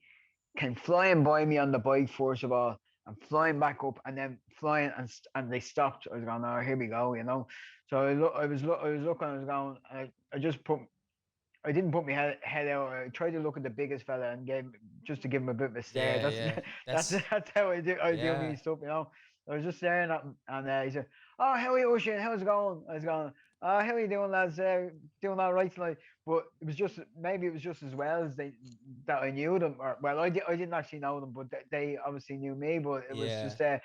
came flying by me on the bike first of all, and flying back up, and then flying, and they stopped. I was going, oh, here we go, you know. So I was looking, I was going, I just put I didn't put my head out. I tried to look at the biggest fella and just to give him a bit of a stare. Yeah, yeah. That's how I do Yeah. me stuff, you know. I was just staring at him, and he said, "Oh, how are you, Oisín? How's it going?" I was going, "Oh, how are you doing, lads? Doing all right tonight?" But it was just maybe it was just as well as that I knew them, or well, I didn't actually know them, but they obviously knew me. But it was Yeah.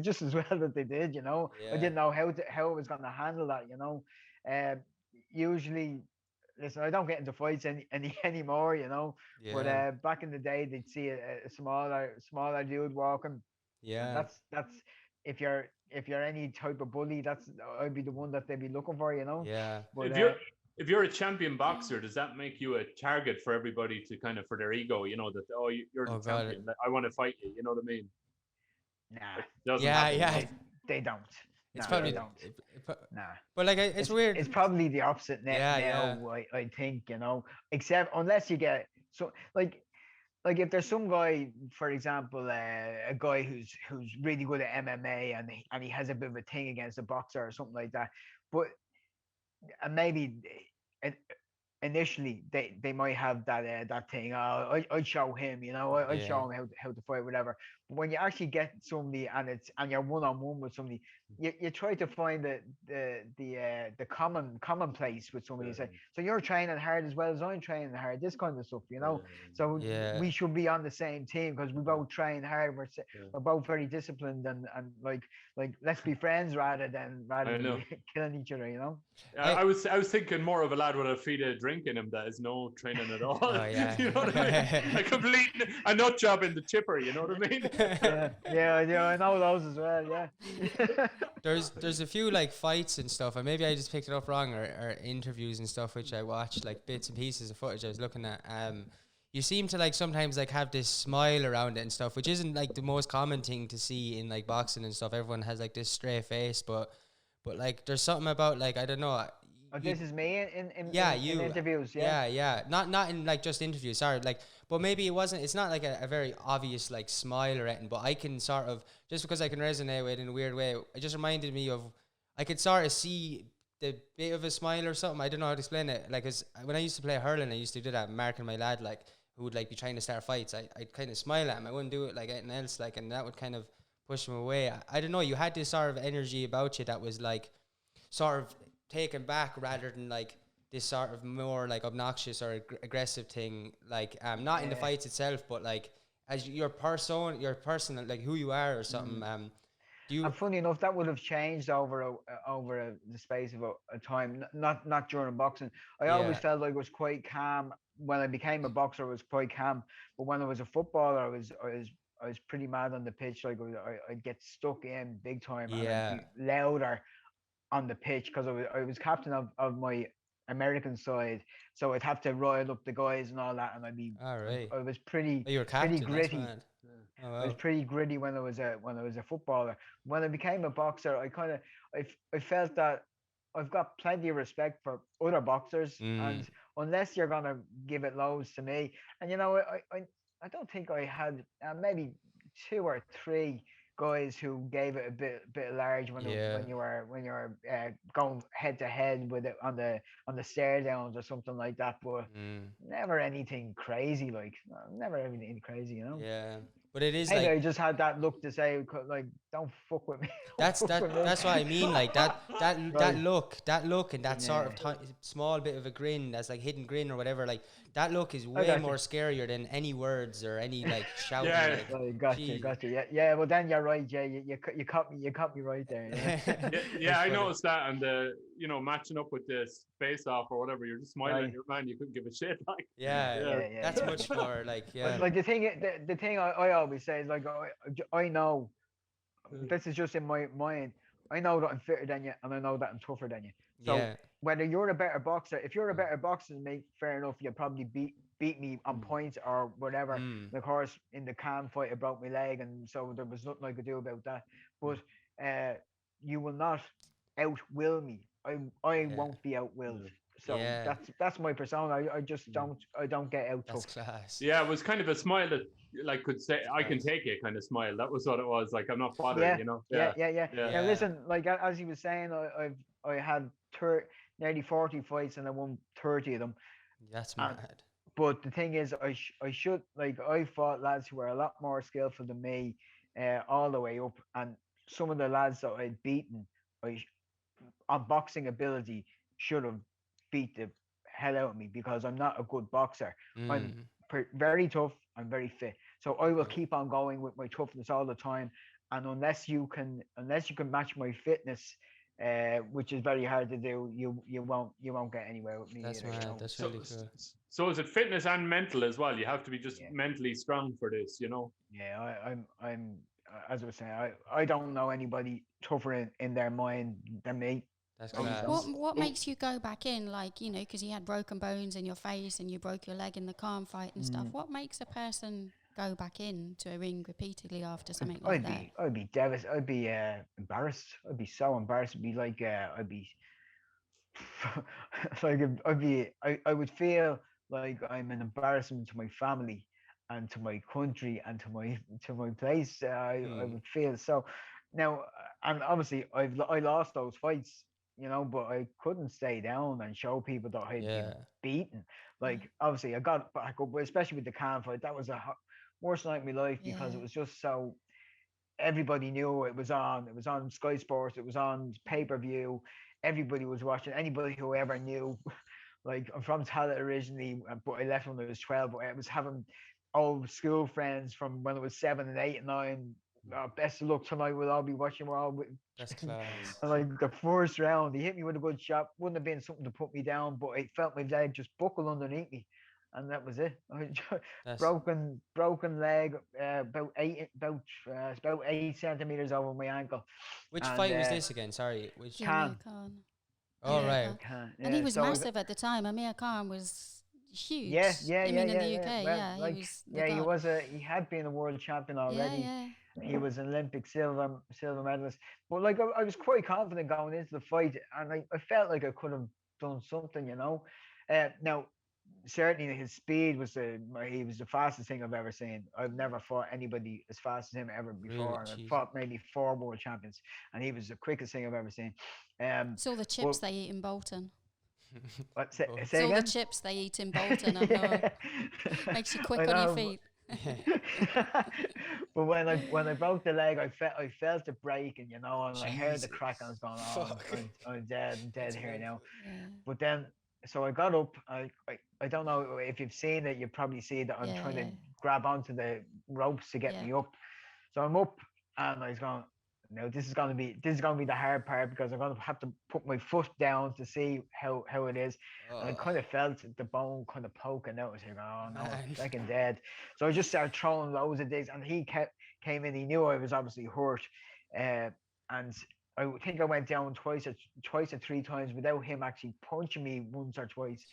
just as well that they did, you know. I Yeah. didn't know how I was going to handle that, you know. Usually, listen, I don't get into fights anymore, you know. But Yeah. back in the day, they'd see a smaller dude walking, and Yeah. that's if you're any type of bully, that's I'd be the one that they'd be looking for, you know. Yeah. But If you're if you're a champion boxer, does that make you a target for everybody to kind of for their ego? You know that you're the champion. I want to fight you. You know what I mean? Nah. It doesn't happen. Yeah. They don't. It's probably don't. Nah. But like, it's weird. It's probably the opposite now. Yeah. I think, you know, except unless you get so like if there's some guy, for example, a guy who's really good at MMA and he has a bit of a thing against a boxer or something like that, but and maybe initially they might have that thing. I'd show him, you know, I'd show him how to fight, whatever. But when you actually get somebody and you're one-on-one with somebody, you try to find the common place with somebody. Say, so you're training hard as well as I'm training hard, this kind of stuff, you know. So we should be on the same team because we both train hard. We're both very disciplined and like let's be friends rather than killing each other, you know. I was thinking more of a lad with a feed of drink in him that is no training at all. Oh, yeah. You know what I mean? A nut job in the chipper, you know what I mean? Yeah, I know those as well, yeah. There's a few like fights and stuff, and maybe I just picked it up wrong, or interviews and stuff which I watched, like bits and pieces of footage I was looking at. You seem to like sometimes like have this smile around it and stuff, which isn't like the most common thing to see in like boxing and stuff. Everyone has like this straight face, but like there's something about like, I don't know. This is me in interviews, not in like just interviews, sorry, like, but maybe it's not like a very obvious like smile or anything, but I can sort of, just because I can resonate with it in a weird way, it just reminded me of, I could sort of see the bit of a smile or something. I don't know how to explain it, like, cause when I used to play hurling, I used to do that, marking my lad, like, who would like be trying to start fights, I'd kind of smile at him, I wouldn't do it like anything else, like, and that would kind of push him away. I don't know, you had this sort of energy about you that was like sort of taken back rather than like this sort of more like obnoxious or aggressive thing, like not in the fights itself, but like as your person, like who you are or something. And funny enough, that would have changed over the space of a time, not during boxing. I always felt like I was quite calm when I became a boxer. I was quite calm, but when I was a footballer, I was pretty mad on the pitch. Like I'd get stuck in big time, and I'd be louder on the pitch because I was captain of my American side, so I'd have to rile up the guys and all that, and I'd be I was pretty gritty. Oh, wow. I was pretty gritty when I was a footballer. When I became a boxer, I felt that I've got plenty of respect for other boxers, and unless you're gonna give it loads to me, and you know, I don't think I had maybe 2 or 3 guys who gave it a bit large when you were going head to head with it on the stare downs or something like that, but never anything crazy, like never anything crazy, you know. Yeah, but it is like I just had that look to say, like, don't fuck with me. That's what I mean, like that look and that sort of small bit of a grin, that's like hidden grin or whatever, like that look is way more scarier than any words or any like shouting. Gotcha. Yeah. Well, then you're right, Jay. You caught me right there. Yeah. I noticed that, and matching up with this face off or whatever, you're just smiling at your man. You couldn't give a shit. Like, that's much more like Like the thing I always say is like I know. This is just in my mind. I know that I'm fitter than you, and I know that I'm tougher than you. So whether you're a better boxer, if you're a better boxer than me, fair enough, you'll probably beat me on points or whatever. And of course, in the Khan fight, I broke my leg, and so there was nothing I could do about that. But you will not outwill me. I won't be outwilled. So that's my persona. I just don't get out. That's class. Yeah, it was kind of a smile that like could say I can take it kind of smile. That was what it was. Like, I'm not bothered, you know. Yeah. Now listen, like as he was saying, I had nearly 40 fights and I won 30 of them. That's mad. But the thing is, I fought lads who were a lot more skillful than me, all the way up, and some of the lads that I'd beaten, on boxing ability, should have beat the hell out of me because I'm not a good boxer. I'm very tough. I'm very fit. So I will keep on going with my toughness all the time. And unless you can match my fitness, which is very hard to do, you won't get anywhere with me. That's right. That's really cool. So is it fitness and mental as well? You have to be just mentally strong for this, you know? Yeah, I'm as I was saying, I don't know anybody tougher in their mind than me. That's class. What makes you go back in? Like, you know, because you had broken bones in your face and you broke your leg in the calm fight and stuff. What makes a person go back in to a ring repeatedly after something like that? I'd be devastated. I'd be embarrassed. I'd be so embarrassed. It'd be like I'd be like I would feel like I'm an embarrassment to my family and to my country and to my place. I would feel so. Now, and obviously I lost those fights, you know, but I couldn't stay down and show people that I'd been beaten. Like obviously I got back up, especially with the can fight. That was a worst night of my life because it was just so. Everybody knew it was on. It was on Sky Sports. It was on pay-per-view. Everybody was watching. Anybody who ever knew, like I'm from Tallaght originally, but I left when I was 12. But I was having old school friends from when I was 7 and 8 and 9. Best of luck tonight. We'll all be watching. We're all. That's class. And like the first round, he hit me with a good shot. Wouldn't have been something to put me down, but I felt my leg just buckle underneath me. And that was it. broken leg, about 8 centimeters over my ankle. Which fight was this again? Sorry, which Khan. Oh right. Khan. And he was massive at the time. Amir Khan was huge. In the UK. He had been a world champion already. He was an Olympic silver medalist. But like I was quite confident going into the fight, and I felt like I could have done something, you know. Now. Certainly his speed was he was the fastest thing I've ever seen. I've never fought anybody as fast as him ever before. Really? I've fought maybe 4 world champions, and he was the quickest thing I've ever seen. Saw the chips they eat in Bolton. Say Saw again? the chips they eat in Bolton. Makes you quick on your feet. But when I broke the leg, I felt it break, and you know, and I heard the crack, and I was going, "Oh, I'm dead here now." Yeah. But then. So I got up. I don't know if you've seen it. You probably see that I'm trying to grab onto the ropes to get me up. So I'm up, and I was going. No, this is gonna be the hard part because I'm gonna have to put my foot down to see how it is. And I kind of felt the bone kind of poking out. I was like, oh no, I'm fucking dead. So I just started throwing loads of digs, and he came in. He knew I was obviously hurt, and I think I went down twice or 3 times without him actually punching me once or twice,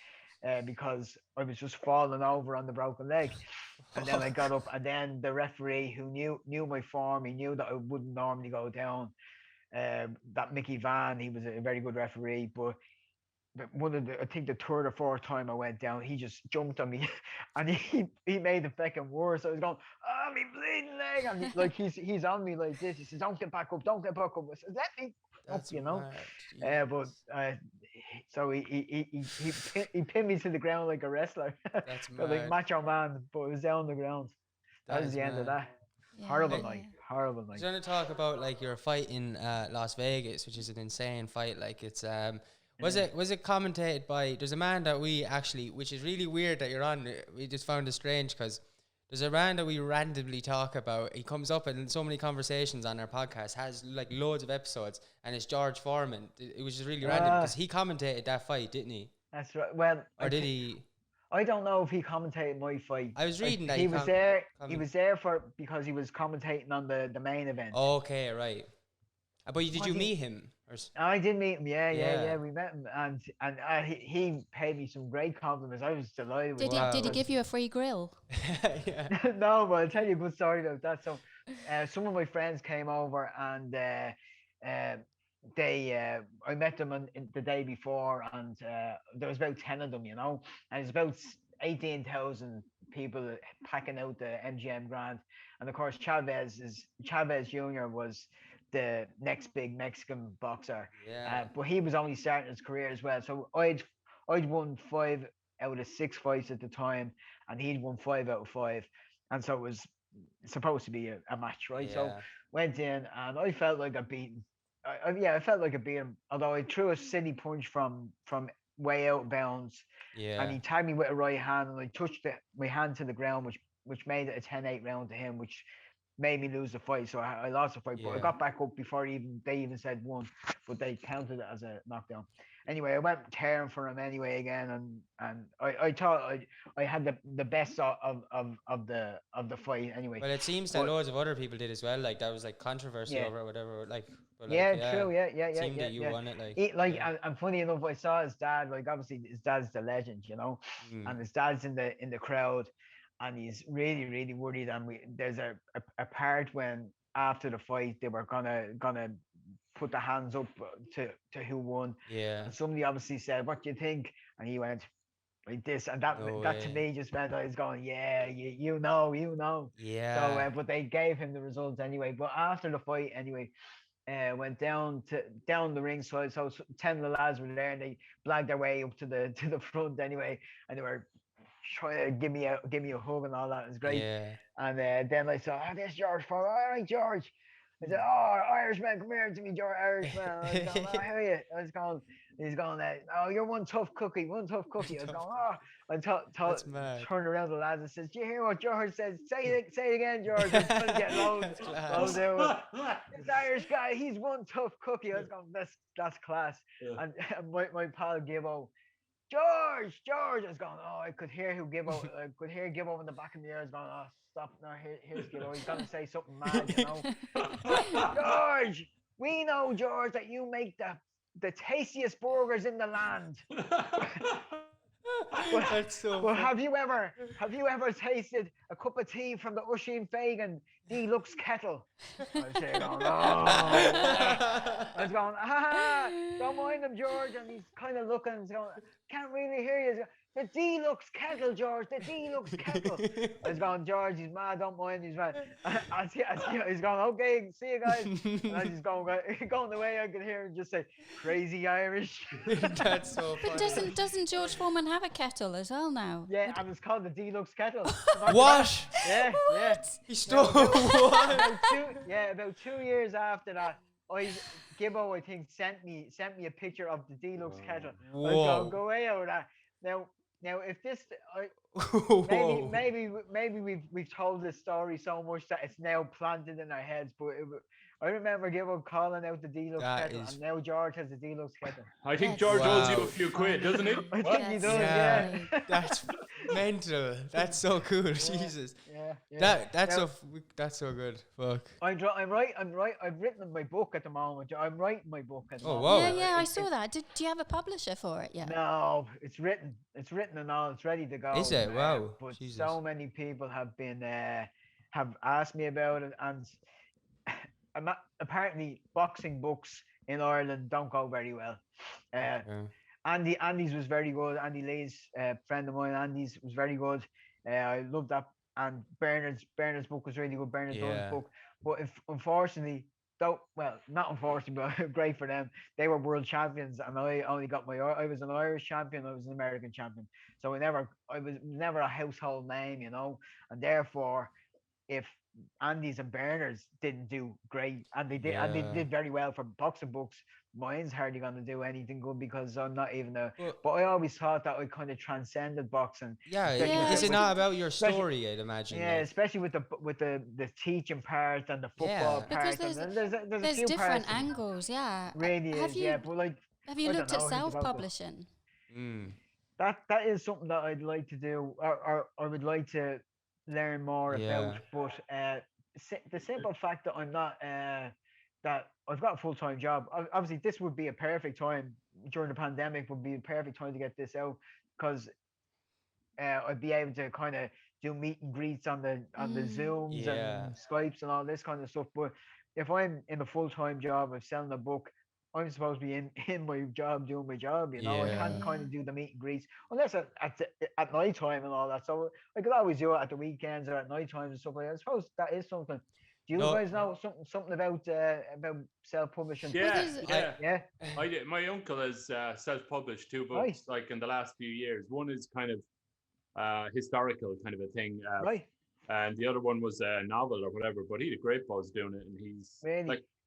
because I was just falling over on the broken leg. And then I got up, and then the referee, who knew my form, he knew that I wouldn't normally go down. That Mickey Van, he was a very good referee, but I think the 3rd or 4th time I went down, he just jumped on me, and he made it fucking worse. I was going, oh, me bleeding leg, and like he's on me like this. He says, don't get back up. I said, let me up, you know. But so he pinned me to the ground like a wrestler. That's mad. Like Macho Man, but it was down on the ground. That was the end of that. Yeah. Horrible night. I was going to talk about like your fight in Las Vegas, which is an insane fight. Like it's was it commentated by? There's a man that we actually, which is really weird that you're on. We just found it strange because there's a man that we randomly talk about. He comes up in so many conversations on our podcast, has like loads of episodes, and it's George Foreman. It was just really random because he commentated that fight, didn't he? That's right. Well, or did he? I don't know if he commentated my fight. I was reading that he was there. He was there because he was commentating on the main event. Okay, right. But did you meet him? I did meet him. Yeah. We met him, and he paid me some great compliments. I was delighted. Did he give you a free grill? No, but I'll tell you a good story about that. So, some of my friends came over, and I met them the day before, and there was about 10 of them, you know, and it's about 18,000 people packing out the MGM Grand, and of course Chavez Jr. was the next big Mexican boxer, but he was only starting his career as well. So I'd won 5 out of 6 fights at the time, and he'd won 5 out of 5, and so it was supposed to be a match, right? So went in, and I felt like I beat him. I felt like I beat him, although I threw a silly punch from way out of bounds, and he tagged me with a right hand, and I touched my hand to the ground, which made it a 10-8 round to him, which made me lose the fight. So I lost the fight, but I got back up before they even said 1, but they counted it as a knockdown. anyway, I went tearing for him anyway again, and I thought I had the best of the fight anyway. Well, it seems that loads of other people did as well. Like, that was like controversy over it, whatever. Like, but like, true, seemed that you won it. And funny enough, I saw his dad. Like, obviously, his dad's the legend, you know, and his dad's in the crowd, and he's really, really worried. And there's a part when after the fight they were gonna put the hands up to who won. Yeah. And somebody obviously said, "What do you think?" And he went like this, and that to me just meant I was going, "Yeah, you know." Yeah. So, but they gave him the results anyway. But after the fight, anyway, went down the ringside. So 10 of the lads were there, and they blagged their way up to the front anyway, and they were trying to give me a hug and all that. It was great. Yeah. And then I saw, there's George Ford. All right, George. I said, "Oh, Irishman, come here to me, George, Irishman." I was going, "Oh, how are you?" He's going, "Oh, you're one tough cookie." I was going, "Oh." I turned around to the lads and says, "Do you hear what George says? Say it again, George." I was trying to get loads out. This Irish guy, he's one tough cookie. I was going, that's class. Yeah. And my pal Gibbo, George. I was going, oh, I could hear Gibbo. I could hear Gibbo in the back of the ear. I was going, oh, stop. No, here's Gibbo. He's going to say something mad, you know. George, we know, George, that you make the tastiest burgers in the land. That's so well, have you ever tasted a cup of tea from the Oisín Fagan deluxe kettle? I was going, oh. I was going, don't mind him, George. And he's kind of looking and going, can't really hear you. The deluxe kettle, George, the deluxe kettle. I was going, George, he's mad, don't mind, he's mad. He's going, okay, see you guys. And I was just going the way I could hear him just say, crazy Irish. That's so funny. Doesn't George Foreman have a kettle as well now? Yeah, and it's called the deluxe kettle. What? Yeah. He stole what? About 2 years after that, Gibbo, I think, sent me a picture of the deluxe kettle. I was going, go away over that. Now, if this, maybe we've told this story so much that it's now planted in our heads. But I remember Gibbo calling out the deluxe kettle, and now George has the deluxe kettle. I think George owes you a few quid, doesn't he? I think he does. Yeah. That's mental. That's so cool. Jesus. Yeah. That's so good. Fuck. I'm right. I've written my book at the moment. I'm writing my book at the moment. Wow. Yeah, I saw that. Do you have a publisher for it yet? No, it's written and all. It's ready to go. Is it? Wow. But Jesus. so many people have been have asked me about it, and apparently boxing books in Ireland don't go very well. Andy's was very good. Andy Lee's friend of mine. Andy's was very good. I loved that. And Bernard's book was really good. Bernard's book, but unfortunately, not unfortunately, but great for them. They were world champions, and I only got I was an Irish champion. I was an American champion. So I was never a household name, you know. And therefore, if Andy's and Bernard's didn't do great, and they did very well for boxing books, mine's hardly going to do anything good because I'm not even but I always thought that I kind of transcended boxing. Is it not about your story? I'd imagine. Yeah, especially with the teaching part and the football part. Because there's different angles. Yeah, really is. But have you looked at self-publishing? That is something that I'd like to do, or I would like to learn more about. But the simple fact that I'm not that I've got a full-time job. Obviously, this would be a perfect time during the pandemic. Would be a perfect time to get this out because I'd be able to kind of do meet and greets on the Zooms and Skypes and all this kind of stuff. But if I'm in a full-time job of selling a book, I'm supposed to be in my job doing my job. You know, I can't kind of do the meet and greets unless at night time and all that. So I could always do it at the weekends or at night times and stuff like that. I suppose that is something. Do you guys know something about self-publishing? Yeah. I did. My uncle has self-published 2 books, like in the last few years. One is kind of historical kind of a thing, and the other one was a novel or whatever. But he had a great buzz doing it, and he's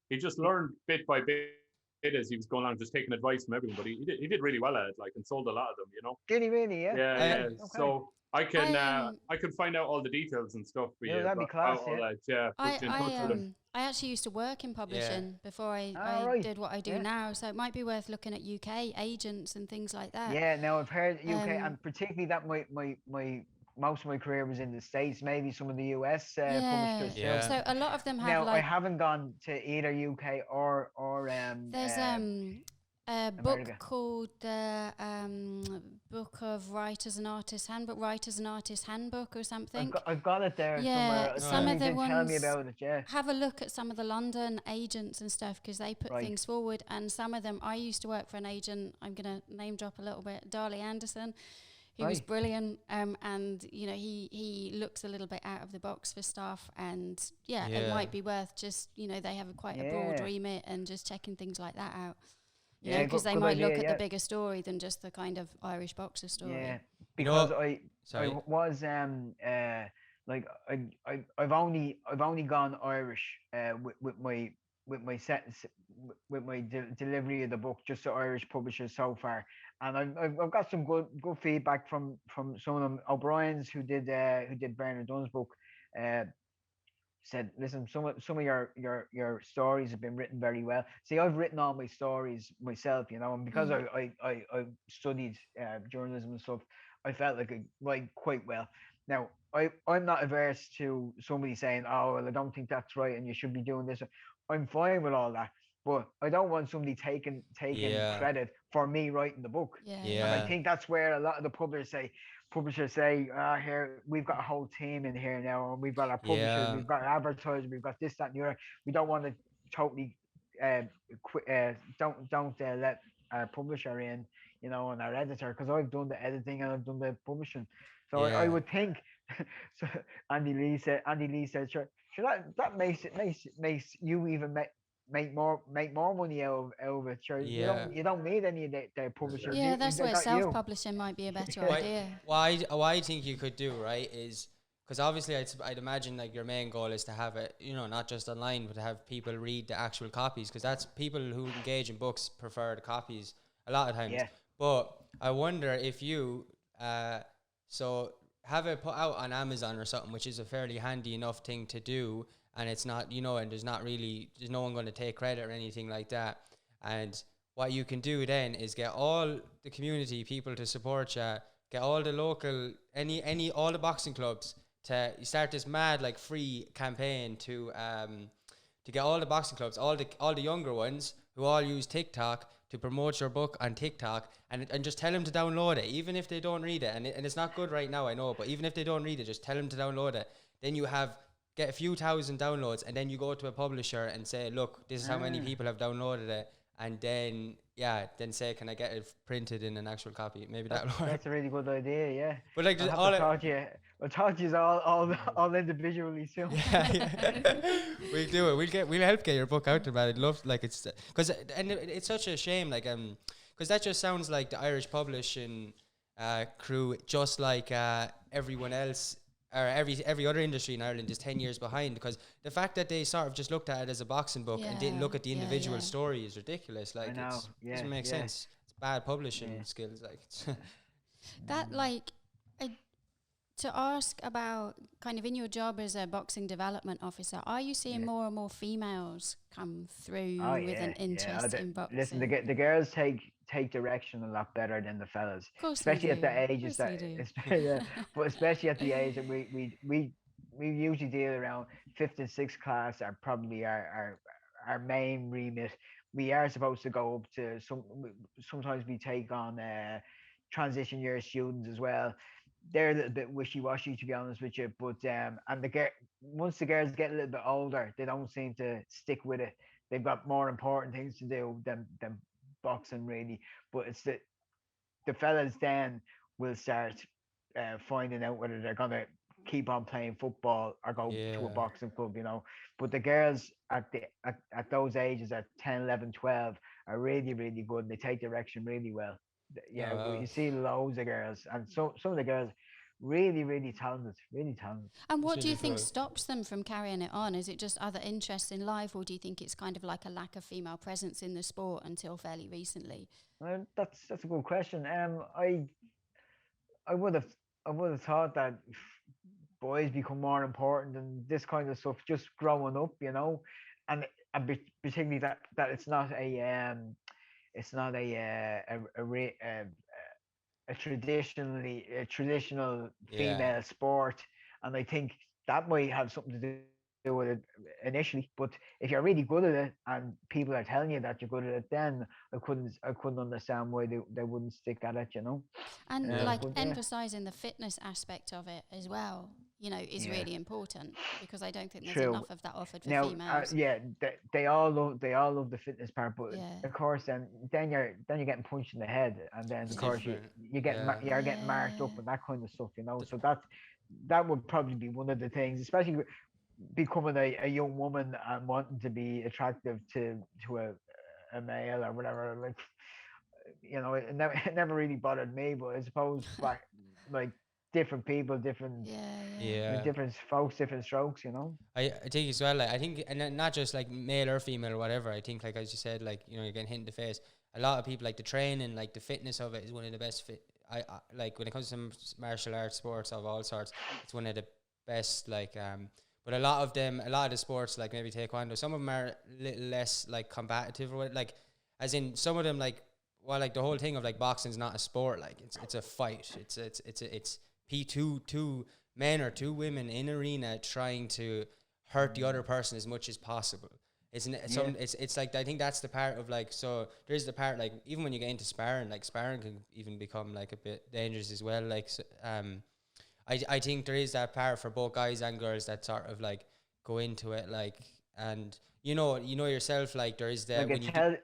he just learned bit by bit it is. He was going on just taking advice from everyone, but he did really well at it, like, and sold a lot of them, you know. Did he really? Yeah. Yeah, Okay. yeah. Okay. So I can find out all the details and stuff for you. That'd be class. All that, yeah. I actually used to work in publishing before I did what I do now, so it might be worth looking at UK agents and things like that. Yeah, now I've heard UK, and particularly that my most of my career was in the States, maybe some of the US publishers. Yeah. So a lot of them have now, I haven't gone to either UK or there's a book called the Book of Writers and Artists Handbook, Writers and Artists Handbook or something. I've got it there somewhere. Some of the ones, tell me about it, have a look at some of the London agents and stuff, because they put things forward, and some of them, I used to work for an agent, I'm going to name drop a little bit, Darley Anderson. He was brilliant, and you know he looks a little bit out of the box for stuff, and it might be worth just, you know, they have quite a broad remit, and just checking things like that out. You know, because they might look at the bigger story than just the kind of Irish boxer story. Yeah, because I was like I've only gone Irish with my sentence, with my delivery of the book, just to Irish publishers so far, and I've got some good feedback from some of them. O'Brien's, who did Bernard Dunn's book, said, listen, some of your stories have been written very well. See, I've written all my stories myself, you know, and because I studied journalism and stuff, I felt like I write quite well. Now, I'm not averse to somebody saying, oh, well, I don't think that's right and you should be doing this. I'm fine with all that, but I don't want somebody taking credit for me writing the book. And I think that's where a lot of the publishers say, here, we've got a whole team in here now, and we've got our publishers, we've got our advertisers, we've got this, that, and the other. We don't want to totally don't let our publisher in, you know, and our editor, because I've done the editing and I've done the publishing. So I would think. So Andy Lee said, sure, that makes you even make more money out of it. Sure, you don't need any of their publishers. Yeah, that's where self-publishing might be a better idea. What I think you could do, right, is because obviously I'd imagine like your main goal is to have it, you know, not just online, but to have people read the actual copies, because that's people who engage in books prefer the copies a lot of times. Yeah. But I wonder if you so have it put out on Amazon or something, which is a fairly handy enough thing to do, and it's not, you know, and there's no one going to take credit or anything like that. And what you can do then is get all the community people to support you, get all the local, all the boxing clubs to start this mad like free campaign to get all the boxing clubs, all the younger ones who all use TikTok, to promote your book on TikTok, and just tell them to download it, even if they don't read it. And it's not good right now, I know, but even if they don't read it, just tell them to download it. Then you get a few thousand downloads, and then you go to a publisher and say, look, this is how many people have downloaded it, and then say, can I get it printed in an actual copy? Maybe that'll work. That's a really good idea, yeah. But like, I'll talk to you all individually soon. We'll do it. We'll help get your book out there, man. I'd love, like, it's because it's such a shame, like, because that just sounds like the Irish publishing crew, just like everyone else, or every other industry in Ireland, is 10 years behind, because the fact that they sort of just looked at it as a boxing book and didn't look at the individual story is ridiculous. Like, it doesn't make sense. It's bad publishing skills. Like, that, like, to ask about kind of in your job as a boxing development officer, are you seeing more and more females come through with an interest in boxing? Listen, the girls take direction a lot better than the fellas, especially at the ages but especially at the age that we usually deal around 5th and 6th class are probably our main remit. We are supposed to go up to sometimes we take on transition year students as well. They're a little bit wishy-washy, to be honest with you, but once the girls get a little bit older, they don't seem to stick with it. They've got more important things to do than boxing, really. But it's the fellas then will start finding out whether they're gonna keep on playing football or go to a boxing club, you know. But the girls at those ages, at 10, 11, 12, are really, really good. They take direction really well. Yeah, you see loads of girls, and some of the girls really, really talented, really talented. And what do you think stops them from carrying it on? Is it just other interests in life, or do you think it's kind of like a lack of female presence in the sport until fairly recently? That's a good question. I would have thought that boys become more important and this kind of stuff just growing up, and particularly that it's not a traditional female sport, and I think that might have something to do with it initially. But if you're really good at it and people are telling you that you're good at it, then I couldn't understand why they wouldn't stick at it, And emphasizing the fitness aspect of it as well, is really important, because I don't think there's enough of that offered for females. They all love the fitness part, but of course then you're getting punched in the head, and then of course you're getting marked up and that kind of stuff, So that would probably be one of the things, especially becoming a young woman and wanting to be attractive to a male or whatever. Like, it never really bothered me, but I suppose like different people, different folks, different strokes, I think as well, like, I think, and not just like male or female or whatever, I think, like as you said, like, you're getting hit in the face. A lot of people, like, the training, like the fitness of it is one of the best I like, when it comes to martial arts sports of all sorts, it's one of the best, like, but a lot of the sports, like maybe taekwondo, some of them are a little less like combative, or like, as in some of them, like, well, like the whole thing of like boxing's not a sport, like it's a fight. It's two men or two women in arena trying to hurt the other person as much as possible. It's like, I think that's the part of, like, so there's the part, like, even when you get into sparring, like sparring can even become like a bit dangerous as well. Like, so, I think there is that part for both guys and girls that sort of like go into it, like, and you know yourself, like there is that. Like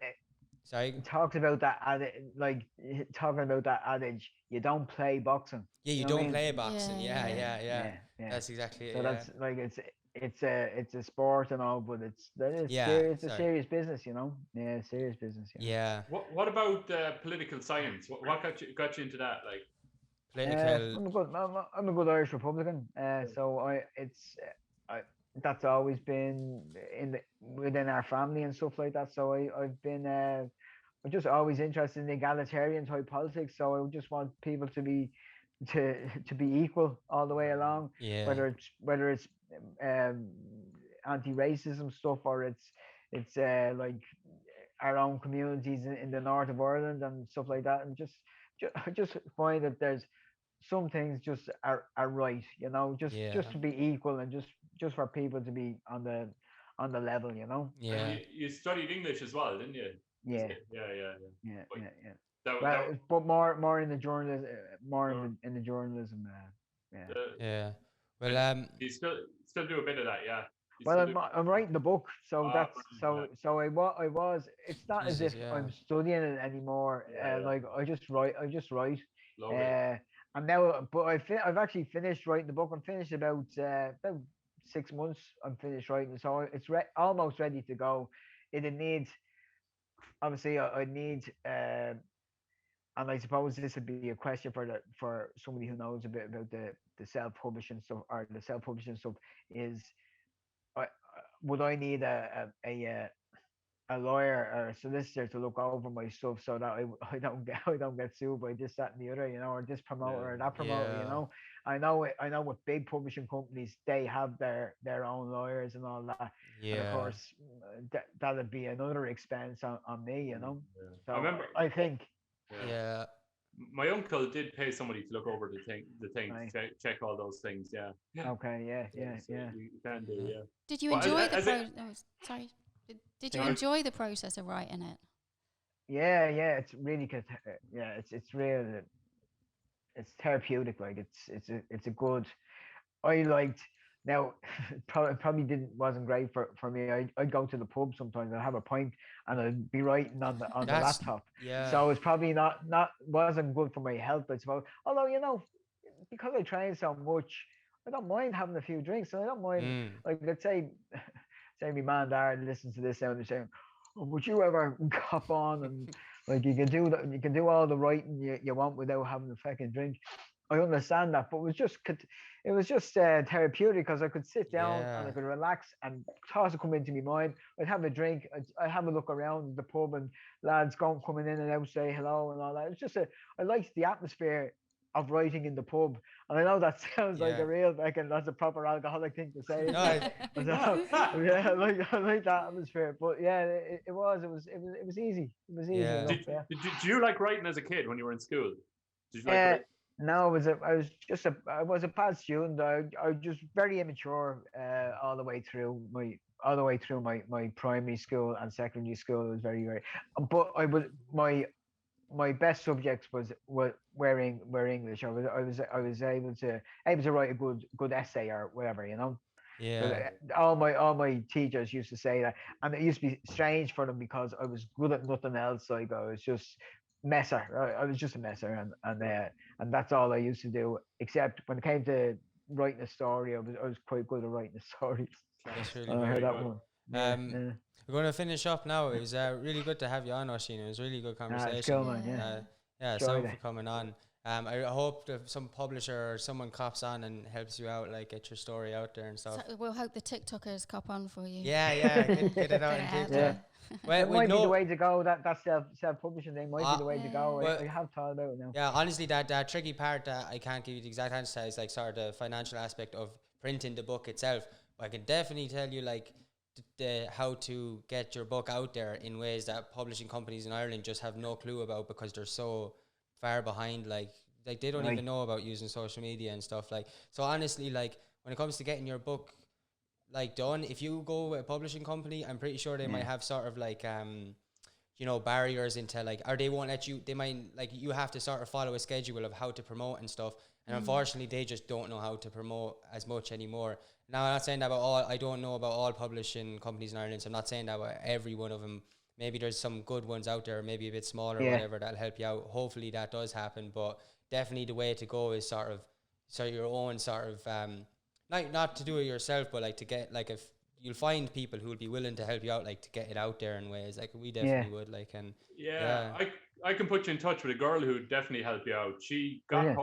sorry. Talking about that adage, you don't play boxing. Yeah, you don't play boxing. Yeah. That's exactly it. So that's like it's a sport and all, but it's a serious business, Yeah, serious business. Yeah. What about political science? What got you into that? Like, I'm a good Irish Republican, so that's always been within our family and stuff like that. So I've been I'm just always interested in egalitarian type politics. So I just want people to be equal all the way along. Yeah. Whether it's anti-racism stuff, or it's like our own communities in the north of Ireland and stuff like that, and I just find that there's some things just are right, just to be equal, and just for people to be on the level, Yeah. You studied English as well, didn't you? Yeah. Yeah. But more in the journalism, in the journalism. Yeah. Well, you still do a bit of that, yeah. I'm writing the book, so I was. It's not as if I'm studying it anymore. Like I just write. And now, but I've actually finished writing the book. I'm finished about 6 months. I'm finished writing, so it's almost ready to go. It needs, obviously, I need, and I suppose this would be a question for somebody who knows a bit about the self-publishing stuff, or the self-publishing stuff is. Would I need a lawyer or a solicitor to look over my stuff so that I don't get sued by this, that, and the other, or this promoter or that promoter, I know with big publishing companies, they have their own lawyers and all that. Yeah. And of course, that'd be another expense on me, So I remember. I think. Yeah. My uncle did pay somebody to look over the thing, Right. check all those things. Yeah. Okay. Yeah. You can do, yeah. Did you enjoy the sorry? Did you enjoy the process of writing it? Yeah. It's really good. Yeah, it's real. It's therapeutic. Like it's a good. I liked. Now, probably wasn't great for me. I'd go to the pub sometimes. I'd have a pint and I'd be writing on the laptop. Yeah. So it's probably wasn't good for my health, I suppose. Although because I train so much, I don't mind having a few drinks. And I don't mind, like, let's say my man Darren listens to this and they're saying, "Oh, would you ever cop on and like you can do all the writing you want without having a fucking drink?" I understand that, but it was just therapeutic because I could sit down and I could relax and thoughts would come into my mind. I'd have a drink, I'd have a look around the pub and lads coming in and out, say hello and all that. It's just I liked the atmosphere of writing in the pub, and I know that sounds like a real that's a proper alcoholic thing to say. I like that atmosphere, but it was easy. It was easy. Yeah. Enough, Did you like writing as a kid when you were in school? Did you like No, I was a bad student. I was just very immature all the way through my primary school and secondary school. It was very, but my best subjects were English. I was able to write a good essay or whatever, you know. Yeah. All my teachers used to say that, and it used to be strange for them because I was good at nothing else. Like I was just messer. I was just a messer, and that's all I used to do. Except when it came to writing a story, I was quite good at writing a story. That's really I heard that good. one. We're going to finish up now. It was really good to have you on, Oisín. It was a really good conversation. It's cool, man, Thanks for coming on. I hope that some publisher or someone cops on and helps you out, like get your story out there and stuff. So we'll hope the TikTokers cop on for you. Get it out on TikTok. Well, it might be the way to go. That self-publishing thing might be the way to go. I have thought about it now. Yeah, honestly, that tricky part that I can't give you the exact answer is like sort of the financial aspect of printing the book itself. But I can definitely tell you like how to get your book out there in ways that publishing companies in Ireland just have no clue about because they're so far behind. Like they don't even know about using social media and stuff. Like, so honestly, like when it comes to getting your book like done, if you go with a publishing company, I'm pretty sure they might have sort of like barriers into like, or they won't let you, they might like, you have to sort of follow a schedule of how to promote and stuff, and unfortunately they just don't know how to promote as much anymore. Now, I'm not saying that I don't know about all publishing companies in Ireland, so I'm not saying that about every one of them. Maybe there's some good ones out there, maybe a bit smaller or whatever, that'll help you out. Hopefully that does happen, but definitely the way to go is sort of your own sort of not to do it yourself, but like to get like, if you'll find people who will be willing to help you out, like to get it out there in ways like we definitely would, like. And I can put you in touch with a girl who would definitely help you out. She got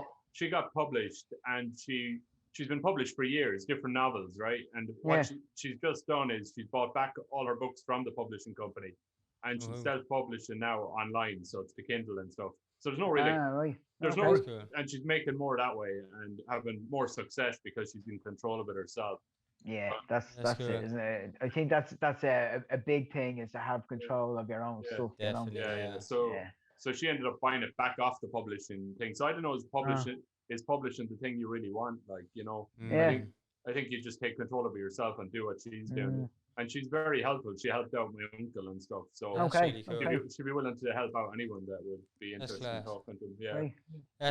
published, and she's been published for years, different novels, right? And what she's just done is she's bought back all her books from the publishing company, and she's self-publishing now online, so it's the Kindle and stuff. So there's no really, and she's making more that way and having more success because she's in control of it herself. Yeah, that's it, isn't it? I think that's a big thing, is to have control of your own stuff. Definitely, you know? So she ended up buying it back off the publishing thing. So I don't know, is publishing the thing you really want? Like, you know, I think you just take control of it yourself and do what she's doing. And she's very helpful. She helped out my uncle and stuff. So really cool. she'd be willing to help out anyone that would be interested in talking to them.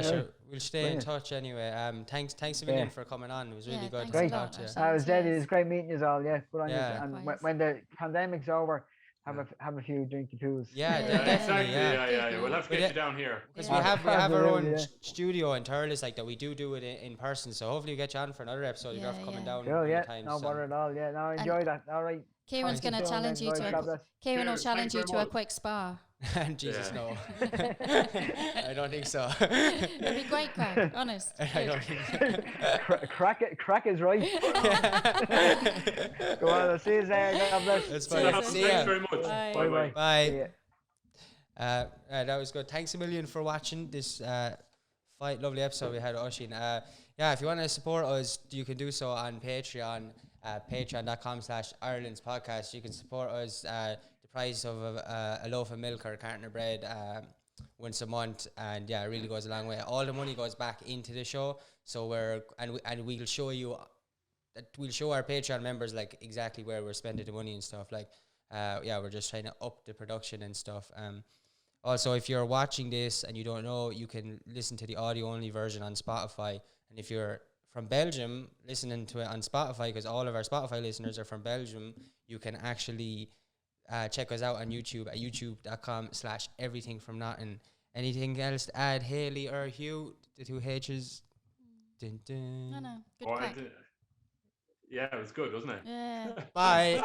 Sure. We'll stay in touch anyway. Thanks a million for coming on. It was really good to talk to you. I was dead. It was great meeting you all. Yeah. Good on you. And when the pandemic's over, have a few drinky poos. Exactly. Yeah. We'll have to get you down here. Because we have our own studio in Thurles, like that. We do it in person. So hopefully we get you on for another episode. You're coming down. Cool, no bother at all. Yeah, no, I enjoy that. All right. Kieran's going to challenge you to Kieran will challenge you to a quick spa. Jesus, no. I don't think so. It'd be great crack, honest. I don't think so. Crack is right. Go on, I'll see you there. God bless. That's fine. Thanks very much. Bye. That was good. Thanks a million for watching this lovely episode we had with Oisín. If you want to support us, you can do so on Patreon. Patreon.com/Ireland's podcast. You can support us the price of a loaf of milk or a carton of bread once a month, and it really goes a long way. All the money goes back into the show, so we'll show you, we'll show our Patreon members like exactly where we're spending the money and stuff. Like we're just trying to up the production and stuff. Also, if you're watching this and you don't know, you can listen to the audio only version on Spotify, and if you're from Belgium listening to it on Spotify, because all of our Spotify listeners are from Belgium, you can actually check us out on YouTube at youtube.com/everythingfromnothing. Anything else to add, Haley or Hugh? The two H's. Dun, dun. No, good crack. Yeah, it was good, wasn't it? Yeah. Bye.